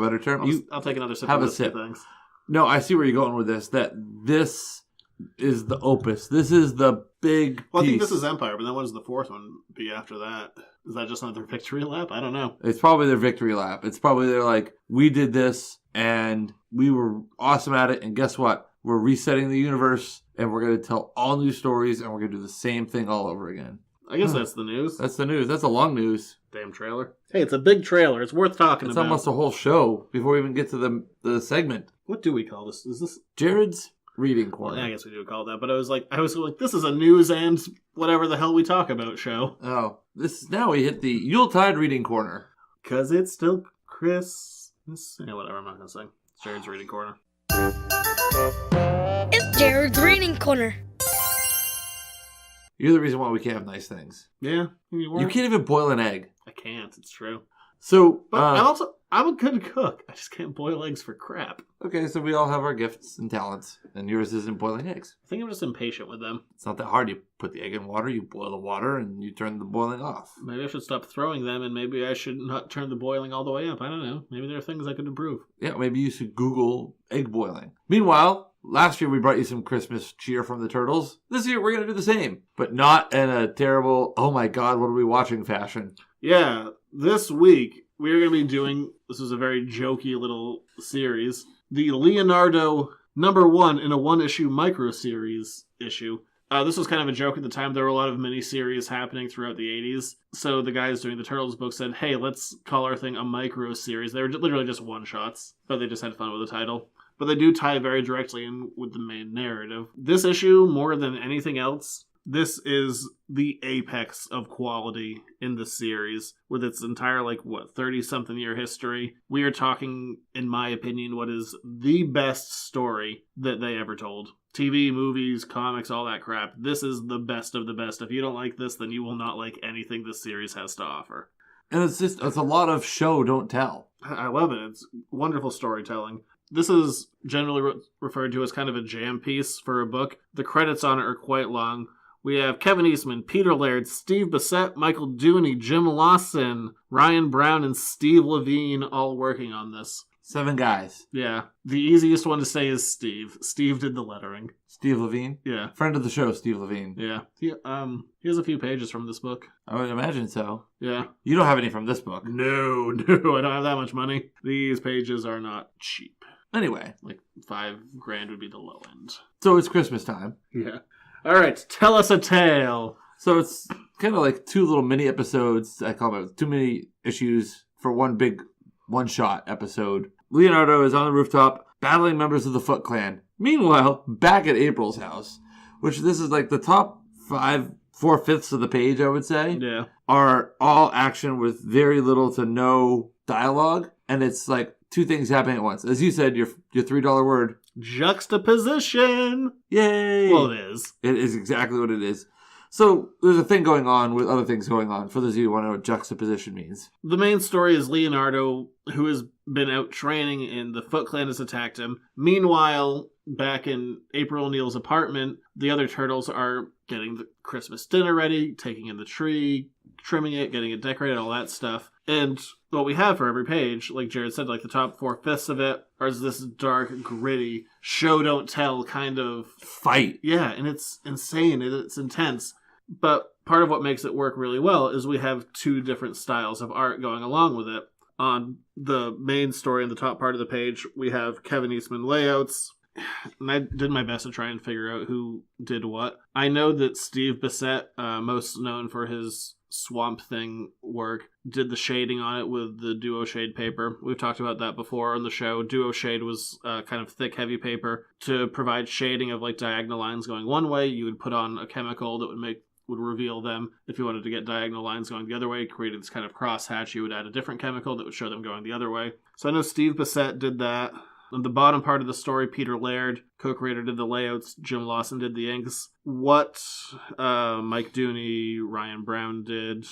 better term? I'll take another sip have of a sip. Things. No, I see where you're going with this, that this is the opus. This is the big Well, I think piece. this is Empire, but then what does the fourth one be after that? Is that just another victory lap? I don't know. It's probably their victory lap. It's probably they're like, we did this and we were awesome at it. And guess what? We're resetting the universe and we're going to tell all new stories and we're going to do the same thing all over again. I guess that's the news. That's the news. That's a long news. Damn trailer. Hey, it's a big trailer. It's worth talking It's about. almost a whole show before we even get to the segment. What do we call this? Is this... Jared's Reading Well, Corner. yeah, I guess we do call it that. But I was like, this is a news and whatever the hell we talk about show. Oh, now we hit the Yuletide Reading Corner. Because it's still Christmas. Yeah, whatever. I'm not going to sing. It's Jared's Reading Corner. It's Jared's Reading Corner. You're the reason why we can't have nice things. Yeah. You can't even boil an egg. I can't. It's true. So, But I'm a good cook. I just can't boil eggs for crap. okay, so we all have our gifts and talents, and yours isn't boiling eggs. I think I'm just impatient with them. It's not that hard. You put the egg in water, you boil the water, and you turn the boiling off. Maybe I should stop throwing them, and maybe I should not turn the boiling all the way up. I don't know. Maybe there are things I could improve. Yeah, maybe you should Google egg boiling. Meanwhile, last year we brought you some Christmas cheer from the Turtles. This year we're going to do the same, but not in a terrible, oh my god, what are we watching fashion. Yeah, this week we are going to be doing, this is a very jokey little series, the Leonardo #1 in a one-issue micro-series issue. This was kind of a joke at the time. There were a lot of mini-series happening throughout the 80s. So the guys doing the Turtles book said, hey, let's call our thing a micro-series. They were literally just one-shots, but they just had fun with the title. But they do tie very directly in with the main narrative. This issue, more than anything else, this is the apex of quality in the series, with its entire, 30-something year history. We are talking, in my opinion, what is the best story that they ever told. TV, movies, comics, all that crap. This is the best of the best. If you don't like this, then you will not like anything this series has to offer. And it's a lot of show, don't tell. I love it. It's wonderful storytelling. This is generally referred to as kind of a jam piece for a book. The credits on it are quite long. We have Kevin Eastman, Peter Laird, Steve Bissette, Michael Dooney, Jim Lawson, Ryan Brown, and Steve Levine all working on this. 7 guys. Yeah. The easiest one to say is Steve. Steve did the lettering. Steve Levine? Yeah. Friend of the show, Steve Levine. Yeah. He has a few pages from this book. I would imagine so. Yeah. You don't have any from this book. No, I don't have that much money. These pages are not cheap. Anyway. $5,000 would be the low end. So it's Christmas time. Yeah. All right, tell us a tale. So it's kind of like 2 little mini episodes. I call them 2 mini issues for one big one-shot episode. Leonardo is on the rooftop battling members of the Foot Clan. Meanwhile, back at April's house, which this is like the top 4/5 of the page, I would say, Yeah. are all action with very little to no dialogue. And it's like 2 things happening at once. As you said, your $3 word. Juxtaposition. Yay! Well, it is. It is exactly what it is. So there's a thing going on with other things going on. For those of you who want to know what juxtaposition means. The main story is Leonardo, who has been out training and the Foot Clan has attacked him. Meanwhile, back in April O'Neil's apartment, the other turtles are getting the Christmas dinner ready, taking in the tree, trimming it, getting it decorated, all that stuff. And what we have for every page, like Jared said, the top 4/5 of it is this dark, gritty, show don't tell kind of Fight. Yeah, and it's insane and it's intense. But part of what makes it work really well is we have 2 different styles of art going along with it. On the main story in the top part of the page, we have Kevin Eastman layouts. And I did my best to try and figure out who did what. I know that Steve Bissette, most known for his Swamp Thing work, did the shading on it with the Duo Shade paper. We've talked about that before on the show. Duo Shade was kind of thick, heavy paper to provide shading of diagonal lines going one way. You would put on a chemical that would reveal them. If you wanted to get diagonal lines going the other way, created this kind of crosshatch, you would add a different chemical that would show them going the other way. So I know Steve Bissette did that. On the bottom part of the story, Peter Laird, co-creator, did the layouts. Jim Lawson did the inks. What Mike Dooney, Ryan Brown did,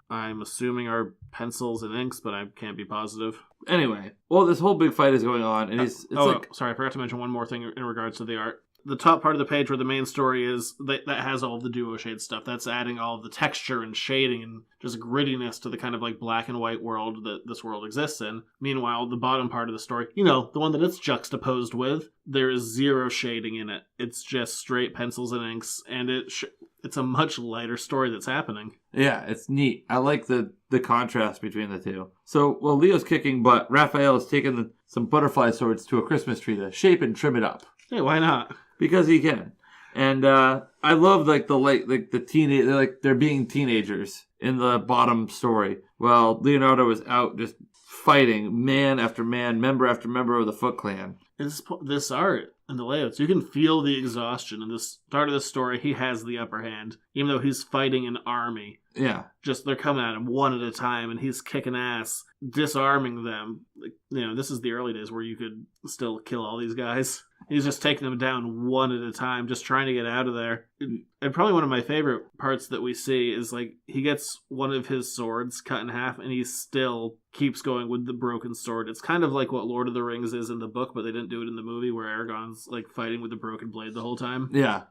I'm assuming are pencils and inks, but I can't be positive. Anyway, well, this whole big fight is going on, and Sorry, I forgot to mention one more thing in regards to the art. the top part of the page where the main story is, that has all of the duo shade stuff. That's adding all of the texture and shading and just grittiness to the kind of like black and white world that this world exists in. Meanwhile, the bottom part of the story, the one that it's juxtaposed with, there is zero shading in it. It's just straight pencils and inks, and it's a much lighter story that's happening. Yeah, it's neat. I like the contrast between the two. So, while Leo's kicking butt, Raphael has taken some butterfly swords to a Christmas tree to shape and trim it up. Hey, why not? Because he can. And I love the teenage, they're being teenagers in the bottom story. While Leonardo is out just fighting man after man, member after member of the Foot Clan. This art and the layouts, you can feel the exhaustion. In the start of the story, he has the upper hand, even though he's fighting an army. Yeah. Just they're coming at him one at a time, and he's kicking ass, disarming them. This is the early days where you could still kill all these guys. He's just taking them down one at a time, just trying to get out of there. And probably one of my favorite parts that we see is like he gets one of his swords cut in half, and he still keeps going with the broken sword. It's kind of like what Lord of the Rings is in the book, but they didn't do it in the movie, where Aragorn's like fighting with the broken blade the whole time. Yeah.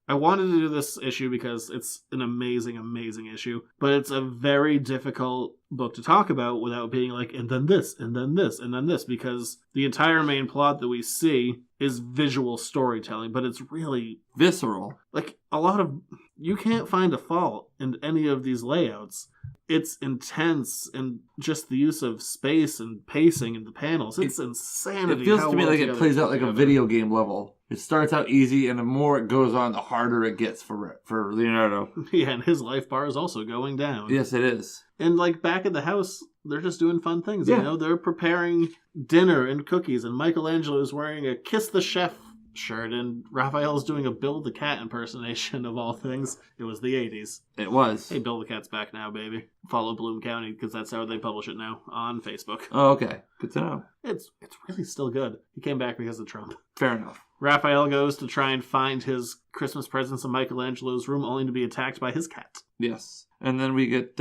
I wanted to do this issue because it's an amazing, amazing issue, but it's a very difficult book to talk about without being like, and then this, and then this, and then this, because the entire main plot that we see is visual storytelling, but it's really visceral. Like, you can't find a fault in any of these layouts. It's intense, and just the use of space and pacing in the panels, it's insanity. It feels to me like it plays out like a video game level. It starts out easy, and the more it goes on, the harder it gets for Leonardo. Yeah, and his life bar is also going down. Yes, it is. And like back at the house, they're just doing fun things. Yeah. They're preparing dinner and cookies, and Michelangelo's wearing a Kiss the Chef shirt, and Raphael's doing a Bill the Cat impersonation of all things. It was the 80s. It was. Hey, Bill the Cat's back now, baby. Follow Bloom County, because that's how they publish it now, on Facebook. Oh, okay. Good to know. It's really still good. He came back because of Trump. Fair enough. Raphael goes to try and find his Christmas presents in Michelangelo's room, only to be attacked by his cat. Yes. And then we get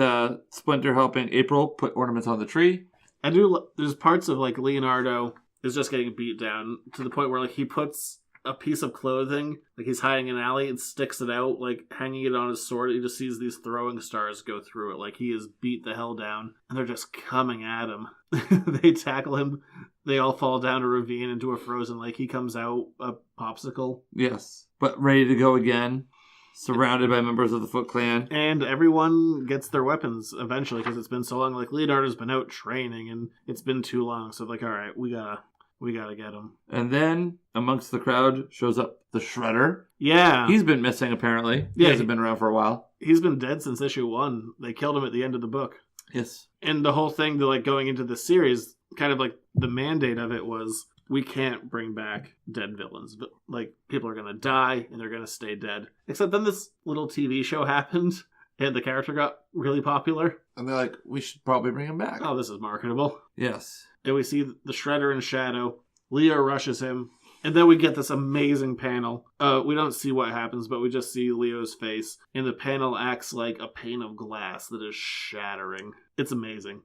Splinter helping April put ornaments on the tree. There's parts of, like, Leonardo is just getting beat down to the point where, like, he puts a piece of clothing, like he's hiding in an alley, and sticks it out, like hanging it on his sword. He just sees these throwing stars go through it, like he is beat the hell down, and they're just coming at him. They tackle him. They all fall down a ravine into a frozen lake. He comes out a popsicle. Yes, but ready to go again, surrounded by members of the Foot Clan. And everyone gets their weapons eventually, because it's been so long. Like, Leonardo's been out training, and it's been too long. So, like, all right, we gotta get him. And then, amongst the crowd, shows up the Shredder. Yeah. He's been missing, apparently. He hasn't been around for a while. He's been dead since issue 1. They killed him at the end of the book. Yes. And the whole thing, like, going into the series, kind of like the mandate of it was, we can't bring back dead villains. But, like, people are gonna die, and they're gonna stay dead. Except then this little TV show happened, and the character got really popular. And they're like, we should probably bring him back. Oh, this is marketable. Yes. And we see the Shredder in shadow. Leo rushes him. And then we get this amazing panel. We don't see what happens, but we just see Leo's face. And the panel acts like a pane of glass that is shattering. It's amazing.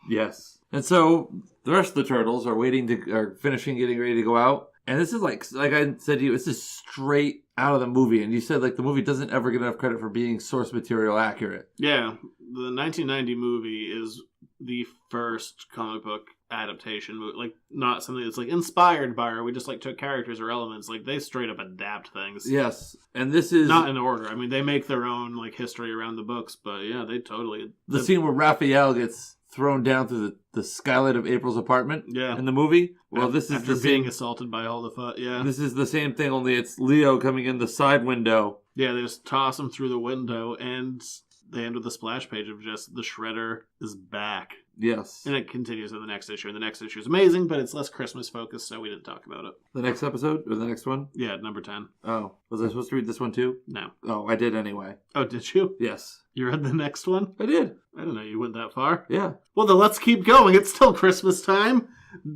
Yes. And so the rest of the turtles are finishing getting ready to go out. And this is like I said to you, it's just straight out of the movie. And you said like the movie doesn't ever get enough credit for being source material accurate. Yeah. The 1990 movie is the first comic book adaptation movie. Like, not something that's like inspired by, or we just like took characters or elements. Like, they straight up adapt things. Yes. And this is not in order. I mean, they make their own like history around the books, but yeah, they totally. The scene where Raphael gets thrown down through the skylight of April's apartment in the movie. Well, this is after being assaulted by all the Foot. Yeah. This is the same thing, only it's Leo coming in the side window. Yeah, they just toss him through the window, and they end with a splash page of just the Shredder is back. Yes. And it continues in the next issue. And the next issue is amazing, but it's less Christmas focused, so we didn't talk about it. The next episode? Or the next one? Yeah, number 10. Oh. Was I supposed to read this one too? No. Oh, I did anyway. Oh, did you? Yes. You read the next one? I did. I didn't know you went that far. Yeah. Well, then let's keep going. It's still Christmas time.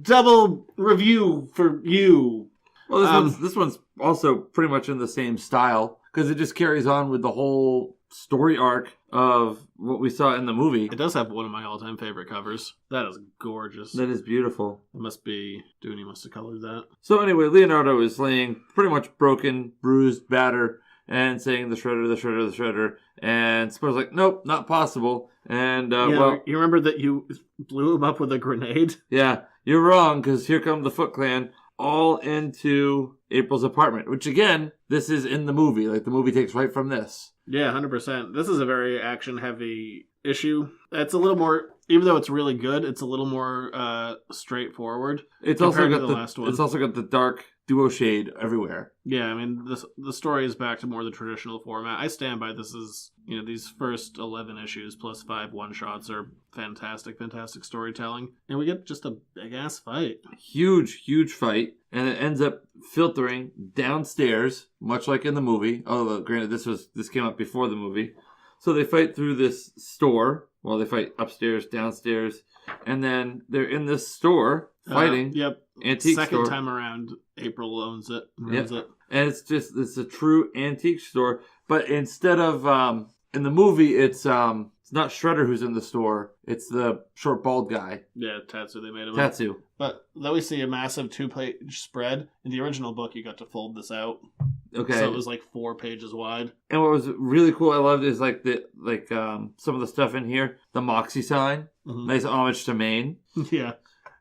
Double review for you. Well, this one's also pretty much in the same style, because it just carries on with the whole story arc of what we saw in the movie. It does have one of my all-time favorite covers. That is gorgeous. That is beautiful. It must be... Dooney must have colored that. So anyway, Leonardo is laying pretty much broken, bruised, battered, and saying the shredder, the shredder, the shredder. And Spud's like, nope, not possible. And, well... You remember that you blew him up with a grenade? Yeah, you're wrong, because here come the Foot Clan all into April's apartment. Which, again, this is in the movie. Like, the movie takes right from this. Yeah, 100%. This is a very action-heavy issue. It's a little more... Even though it's really good, it's a little more straightforward. It's also got the last one. It's also got the dark duo shade everywhere. Yeah, I mean, the story is back to more the traditional format. I stand by this as, these first 11 issues plus 5 one-shots are fantastic, fantastic storytelling. And we get just a big-ass fight. Huge, huge fight. And it ends up filtering downstairs, much like in the movie. Although, granted, this came out before the movie. So they fight through this store. Well, they fight upstairs, downstairs, and then they're in this store fighting. Antique Second store. Time around, April owns it. And it's a true antique store. But instead of in the movie, it's not Shredder who's in the store. It's the short bald guy. Yeah, Tatsu. They made him. Tatsu. But though we see a massive 2-page spread in the original book, you got to fold this out. Okay. So it was like 4 pages wide. And what was really cool, I loved, is like some of the stuff in here. The Moxie sign, nice homage to Maine. Yeah.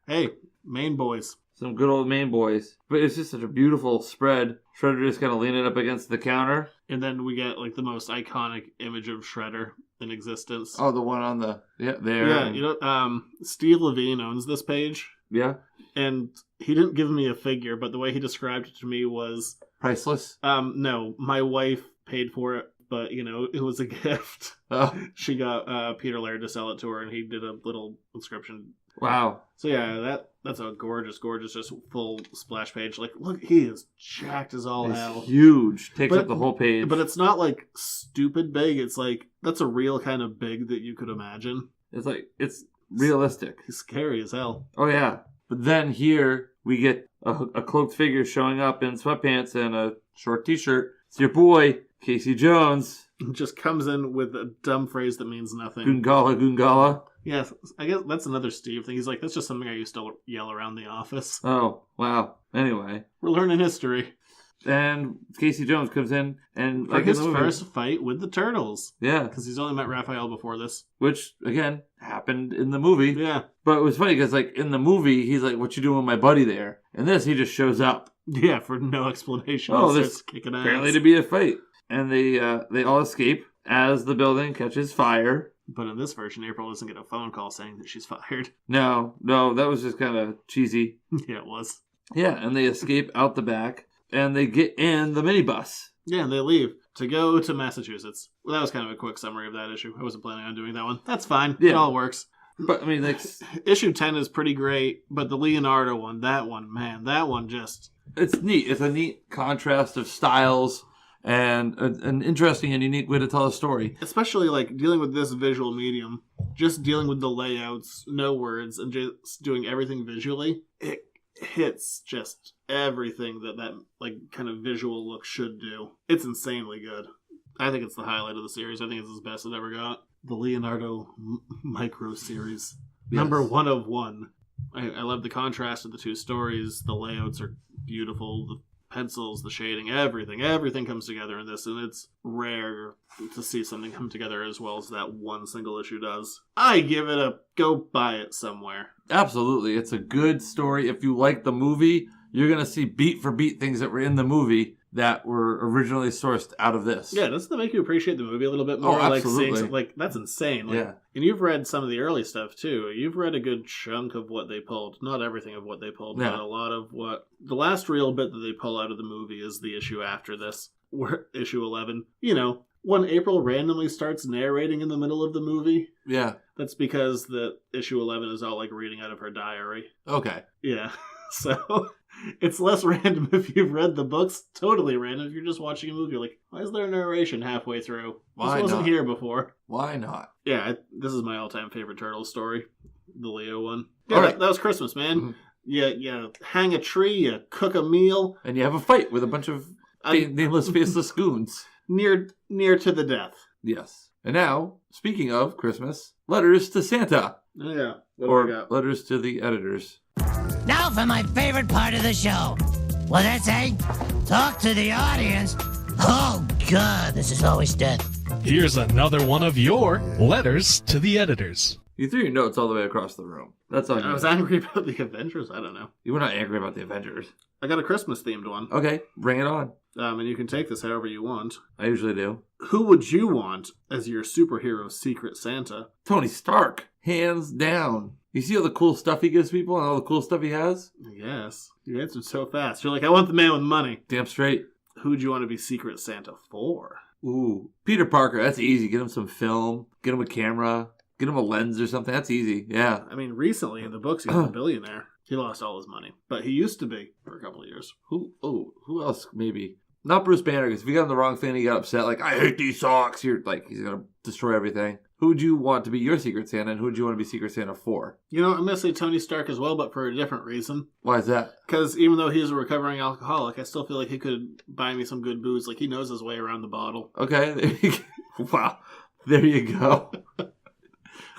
Hey, Maine boys. Some good old Maine boys. But it's just such a beautiful spread. Shredder just kind of leaning up against the counter. And then we get like the most iconic image of Shredder in existence. Oh, the one on the there. Yeah, Steve Levine owns this page. Yeah. And he didn't give me a figure, but the way he described it to me was priceless. No, my wife paid for it, but it was a gift. Oh. She got Peter Laird to sell it to her, and he did a little inscription. Wow. So yeah, that's a gorgeous, just full splash page. Like, look, he is jacked as all hell. Huge. Takes up the whole page. But it's not like stupid big. It's like, that's a real kind of big that you could imagine. It's realistic. He's scary as hell. Oh yeah. But then here we get a cloaked figure showing up in sweatpants and a short t-shirt. It's your boy, Casey Jones. Just comes in with a dumb phrase that means nothing. Goongala, Goongala. Yes, I guess that's another Steve thing. He's like, that's just something I used to yell around the office. Oh, wow. Anyway. We're learning history. And Casey Jones comes in and... For his first fight with the Turtles. Yeah. Because he's only met Raphael before this. Which, again, happened in the movie. Yeah. But it was funny because, in the movie, he's like, what you doing with my buddy there? And this, he just shows up. Yeah, for no explanation. Oh, there's kicking ass. Apparently to be a fight. And they all escape as the building catches fire. But in this version, April doesn't get a phone call saying that she's fired. No, that was just kind of cheesy. Yeah, it was. Yeah, and they escape out the back. And they get in the minibus. Yeah, and they leave to go to Massachusetts. Well, that was kind of a quick summary of that issue. I wasn't planning on doing that one. That's fine. Yeah. It all works. But, I mean, issue 10 is pretty great, but the Leonardo one, that one just... It's neat. It's a neat contrast of styles and an interesting and unique way to tell a story. Especially, dealing with this visual medium, just dealing with the layouts, no words, and just doing everything visually, it hits just everything that kind of visual look should do. It's insanely good. I think it's the highlight of the series. I think it's the best it ever got. The Leonardo micro series. Yes. Number 1 of 1. I love the contrast of the two stories. The layouts are beautiful. The pencils, the shading, everything comes together in this, and it's rare to see something come together as well as that one single issue does. I give it a go buy it somewhere. Absolutely. It's a good story. If you like the movie, you're going to see beat for beat things that were in the movie that were originally sourced out of this. Yeah, doesn't that make you appreciate the movie a little bit more? Oh, absolutely. That's insane. Yeah. And you've read some of the early stuff, too. You've read a good chunk of what they pulled. Not everything of what they pulled, but a lot of what... The last real bit that they pull out of the movie is the issue after this, where issue 11. When April randomly starts narrating in the middle of the movie. Yeah. That's because the issue 11 is all, reading out of her diary. Okay. Yeah. So... It's less random if you've read the books. Totally random if you're just watching a movie. You're like, why is there a narration halfway through? This wasn't here before. Why not? Yeah, this is my all-time favorite Turtles story. The Leo one. Yeah, right. that was Christmas, man. Mm-hmm. You hang a tree, you cook a meal. And you have a fight with a bunch of nameless, faceless goons. Near to the death. Yes. And now, speaking of Christmas, letters to Santa. Oh, yeah. What do we Or got? letters to the editors. Now for my favorite part of the show. What'd that say? Talk to the audience? Oh, God, this is always dead. Here's another one of your letters to the editors. You threw your notes all the way across the room. That's on I you. was angry about the Avengers. I don't know. You were not angry about the Avengers. I got a Christmas-themed one. Okay, bring it on. And you can take this however you want. I usually do. Who would you want as your superhero Secret Santa? Tony Stark, hands down. You see all the cool stuff he gives people and all the cool stuff he has? Yes. You answered so fast. You're like, I want the man with money. Damn straight. Who would you want to be Secret Santa for? Ooh, Peter Parker, that's easy. Get him some film, get him a camera, get him a lens or something. That's easy, yeah. I mean, recently in the books, he was a billionaire. He lost all his money. But he used to be for a couple of years. Who else maybe? Not Bruce Banner, because if you got him the wrong thing and he got upset, like, I hate these socks, you're like, he's going to destroy everything. Who would you want to be your Secret Santa, and who would you want to be Secret Santa for? You know, I'm going to say Tony Stark as well, but for a different reason. Why is that? Because even though he's a recovering alcoholic, I still feel like he could buy me some good booze. Like, he knows his way around the bottle. Okay, there you go. Wow, there you go.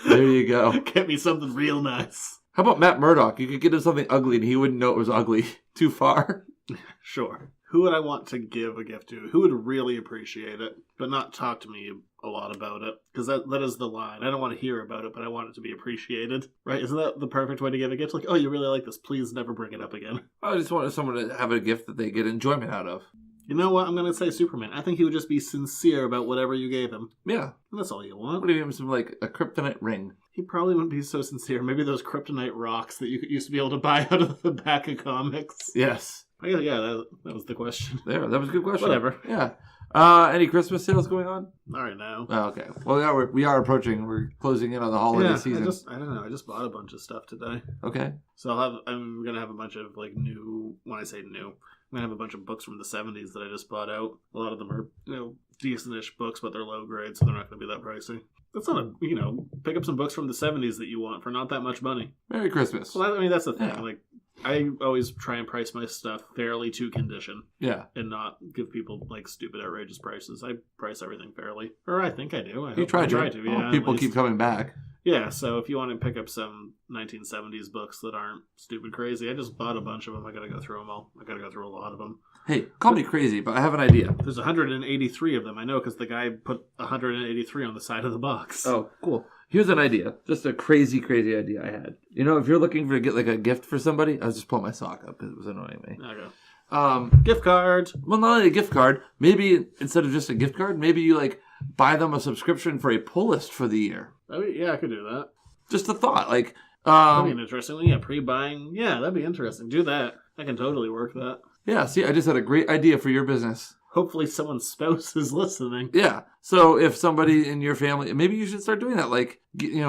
There you go. Get me something real nice. How about Matt Murdock? You could get him something ugly, and he wouldn't know it was ugly. Too far? Sure. Who would I want to give a gift to? Who would really appreciate it, but not talk to me a lot about it? Because that is the line. I don't want to hear about it, but I want it to be appreciated. Right? Isn't that the perfect way to give a gift? Like, oh, you really like this. Please never bring it up again. I just wanted someone to have a gift that they get enjoyment out of. You know what? I'm going to say Superman. I think he would just be sincere about whatever you gave him. Yeah. And that's all you want. What if you give him some, like, a kryptonite ring? He probably wouldn't be so sincere. Maybe those kryptonite rocks that you used to be able to buy out of the back of comics. Yes. Yeah, that was the question. There, that was a good question. Whatever. Yeah. Any Christmas sales going on? All right, now. Oh, okay. Well, yeah, we are approaching. We're closing in on the holiday season. I don't know. I just bought a bunch of stuff today. Okay. So I'm gonna have a bunch of like new. When I say new, I'm gonna have a bunch of books from the '70s that I just bought out. A lot of them are decent-ish books, but they're low grade, so they're not gonna be that pricey. That's not pick up some books from the '70s that you want for not that much money. Merry Christmas. Well, I mean that's the thing. Yeah. Like, I always try and price my stuff fairly to condition. Yeah. And not give people like stupid, outrageous prices. I price everything fairly, or I think I do. You try to. Yeah. People keep coming back. Yeah, so if you want to pick up some 1970s books that aren't stupid crazy, I just bought a bunch of them. I gotta go through them all. I gotta go through a lot of them. Hey, call me crazy, but I have an idea. There's 183 of them. I know because the guy put 183 on the side of the box. Oh, cool. Here's an idea. Just a crazy, crazy idea I had. If you're looking to get like a gift for somebody, I was just pulling my sock up because it was annoying me. Okay. Gift card. Well, not only a gift card. Maybe instead of just a gift card, maybe you like buy them a subscription for a pull list for the year. Yeah, I could do that. Just a thought. Like, that'd be an interesting one. Yeah, pre-buying. Yeah, that'd be interesting. Do that. I can totally work that. Yeah, see, I just had a great idea for your business. Hopefully someone's spouse is listening. Yeah. So if somebody in your family, maybe you should start doing that. Like,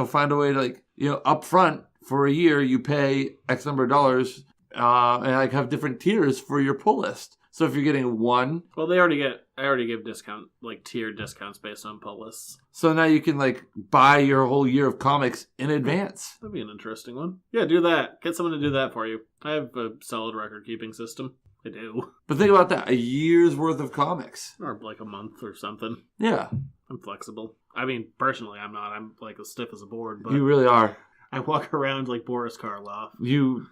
find a way to up front for a year, you pay X number of dollars, and like have different tiers for your pull list. So if you're getting one, well, I already give discount, like tiered discounts based on pull lists. So now you can like buy your whole year of comics in advance. That'd be an interesting one. Yeah, do that. Get someone to do that for you. I have a solid record keeping system. I do. But think about that, a year's worth of comics. Or like a month or something. Yeah. I'm flexible. I mean, personally, I'm not. I'm like as stiff as a board. But you really are. I walk around like Boris Karloff. You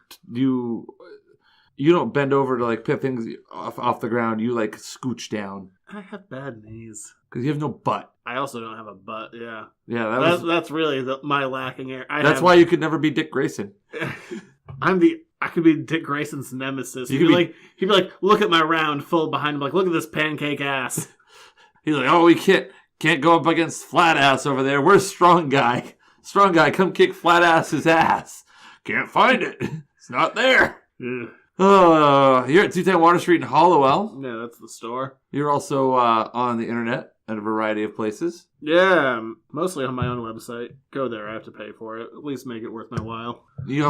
don't bend over to like pick things off the ground. You like scooch down. I have bad knees. Because you have no butt. I also don't have a butt, yeah. Yeah, that's really my lacking area. That's why you could never be Dick Grayson. I could be Dick Grayson's nemesis. He'd be like, look at my round full behind him, like, look at this pancake ass. He's like, oh, we can't go up against flat ass over there. Where's strong guy? Strong guy, come kick flat ass's ass. Can't find it. It's not there. Yeah. You're at 210 Water Street in Hollowell. Yeah, that's the store. You're also on the internet at a variety of places. Yeah, mostly on my own website. Go there, I have to pay for it. At least make it worth my while.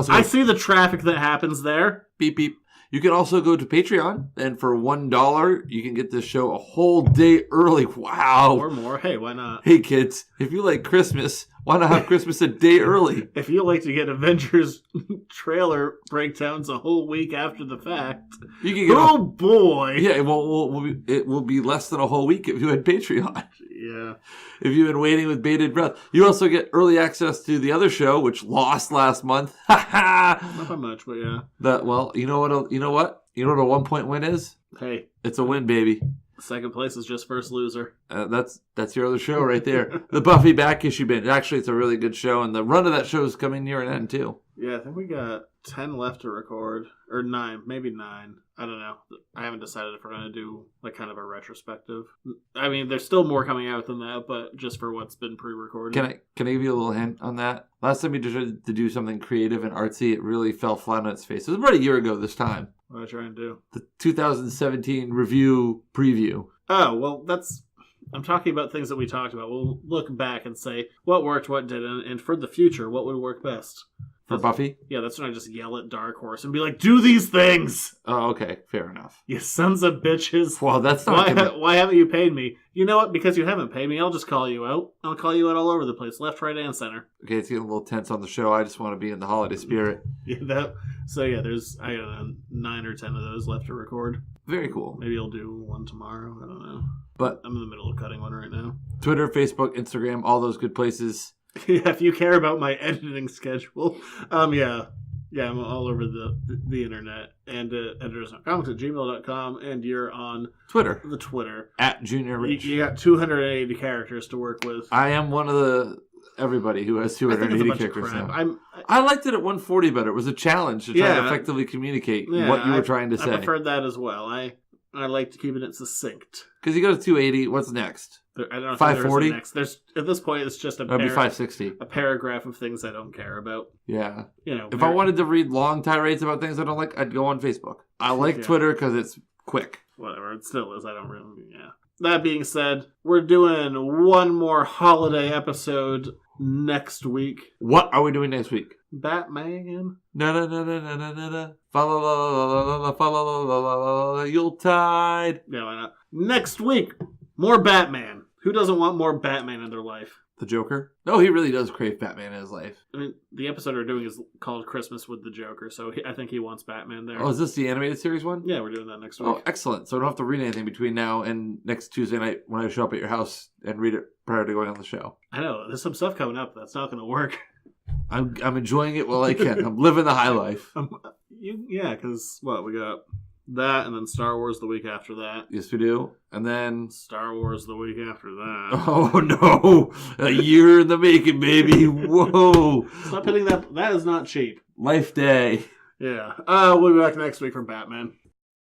I see the traffic that happens there. Beep, beep. You can also go to Patreon, and for $1, you can get this show a whole day early. Wow. Or more. Hey, why not? Hey, kids, if you like Christmas, why not have Christmas a day early? If you like to get Avengers trailer breakdowns a whole week after the fact. You can get boy. Yeah, it will be less than a whole week if you had Patreon. Yeah. If you've been waiting with bated breath. You also get early access to the other show, which lost last month. Ha ha! Not by much, but yeah. You know what? You know what a 1-point win is? Hey. It's a win, baby. Second place is just first loser. That's your other show right there. The Buffy back issue bin. Actually, it's a really good show, and the run of that show is coming near an end too. Yeah, I think we got 10 left to record, or 9, maybe 9. I don't know. I haven't decided if we're gonna do like kind of a retrospective. I mean, there's still more coming out than that, but just for what's been pre-recorded. Can I give you a little hint on that? Last time we tried to do something creative and artsy, it really fell flat on its face. It was about a year ago this time. What did I try and do? The 2017 review preview. Oh, well, I'm talking about things that we talked about. We'll look back and say what worked, what didn't, and for the future, what would work best. For Buffy? Yeah, that's when I just yell at Dark Horse and be like, do these things! Oh, okay. Fair enough. You sons of bitches. Well, that's not Why haven't you paid me? You know what? Because you haven't paid me, I'll just call you out. I'll call you out all over the place, left, right, and center. Okay, it's getting a little tense on the show. I just want to be in the holiday spirit. There's, I don't know, 9 or 10 of those left to record. Very cool. Maybe I'll do one tomorrow. I don't know. But I'm in the middle of cutting one right now. Twitter, Facebook, Instagram, all those good places. Yeah, if you care about my editing schedule, yeah, I'm all over the internet and editors.comics@gmail.com, and you're on Twitter. The Twitter at Junior Rich. You got 280 characters to work with. I am one of everybody who has 280 characters now. I liked it at 140 better. It was a challenge to try to effectively communicate what you were trying to say. I preferred that as well. I like to keep it succinct. Because you go to 280, what's next? I don't know. 540. There's at this point, it's just That'd be 560. A paragraph of things I don't care about. Yeah. If I I wanted to read long tirades about things I don't like, I'd go on Facebook. I like Twitter because it's quick. Whatever, it still is. I don't really. Yeah. That being said, we're doing one more holiday episode next week. What are we doing next week? Batman. No. Follow Yuletide. Yeah, why not? Next week, more Batman. Who doesn't want more Batman in their life? The Joker? No, he really does crave Batman in his life. I mean, the episode we're doing is called Christmas with the Joker, so I think he wants Batman there. Oh, is this the animated series one? Yeah, we're doing that next week. Oh, excellent. So I don't have to read anything between now and next Tuesday night when I show up at your house and read it prior to going on the show. I know. There's some stuff coming up that's not going to work. I'm enjoying it while I can. I'm living the high life. Because, we got that, and then Star Wars the week after that. Yes, we do. And then Star Wars the week after that. Oh, no. A year in the making, baby. Whoa. Stop hitting that. That is not cheap. Life Day. Yeah. We'll be back next week for Batman.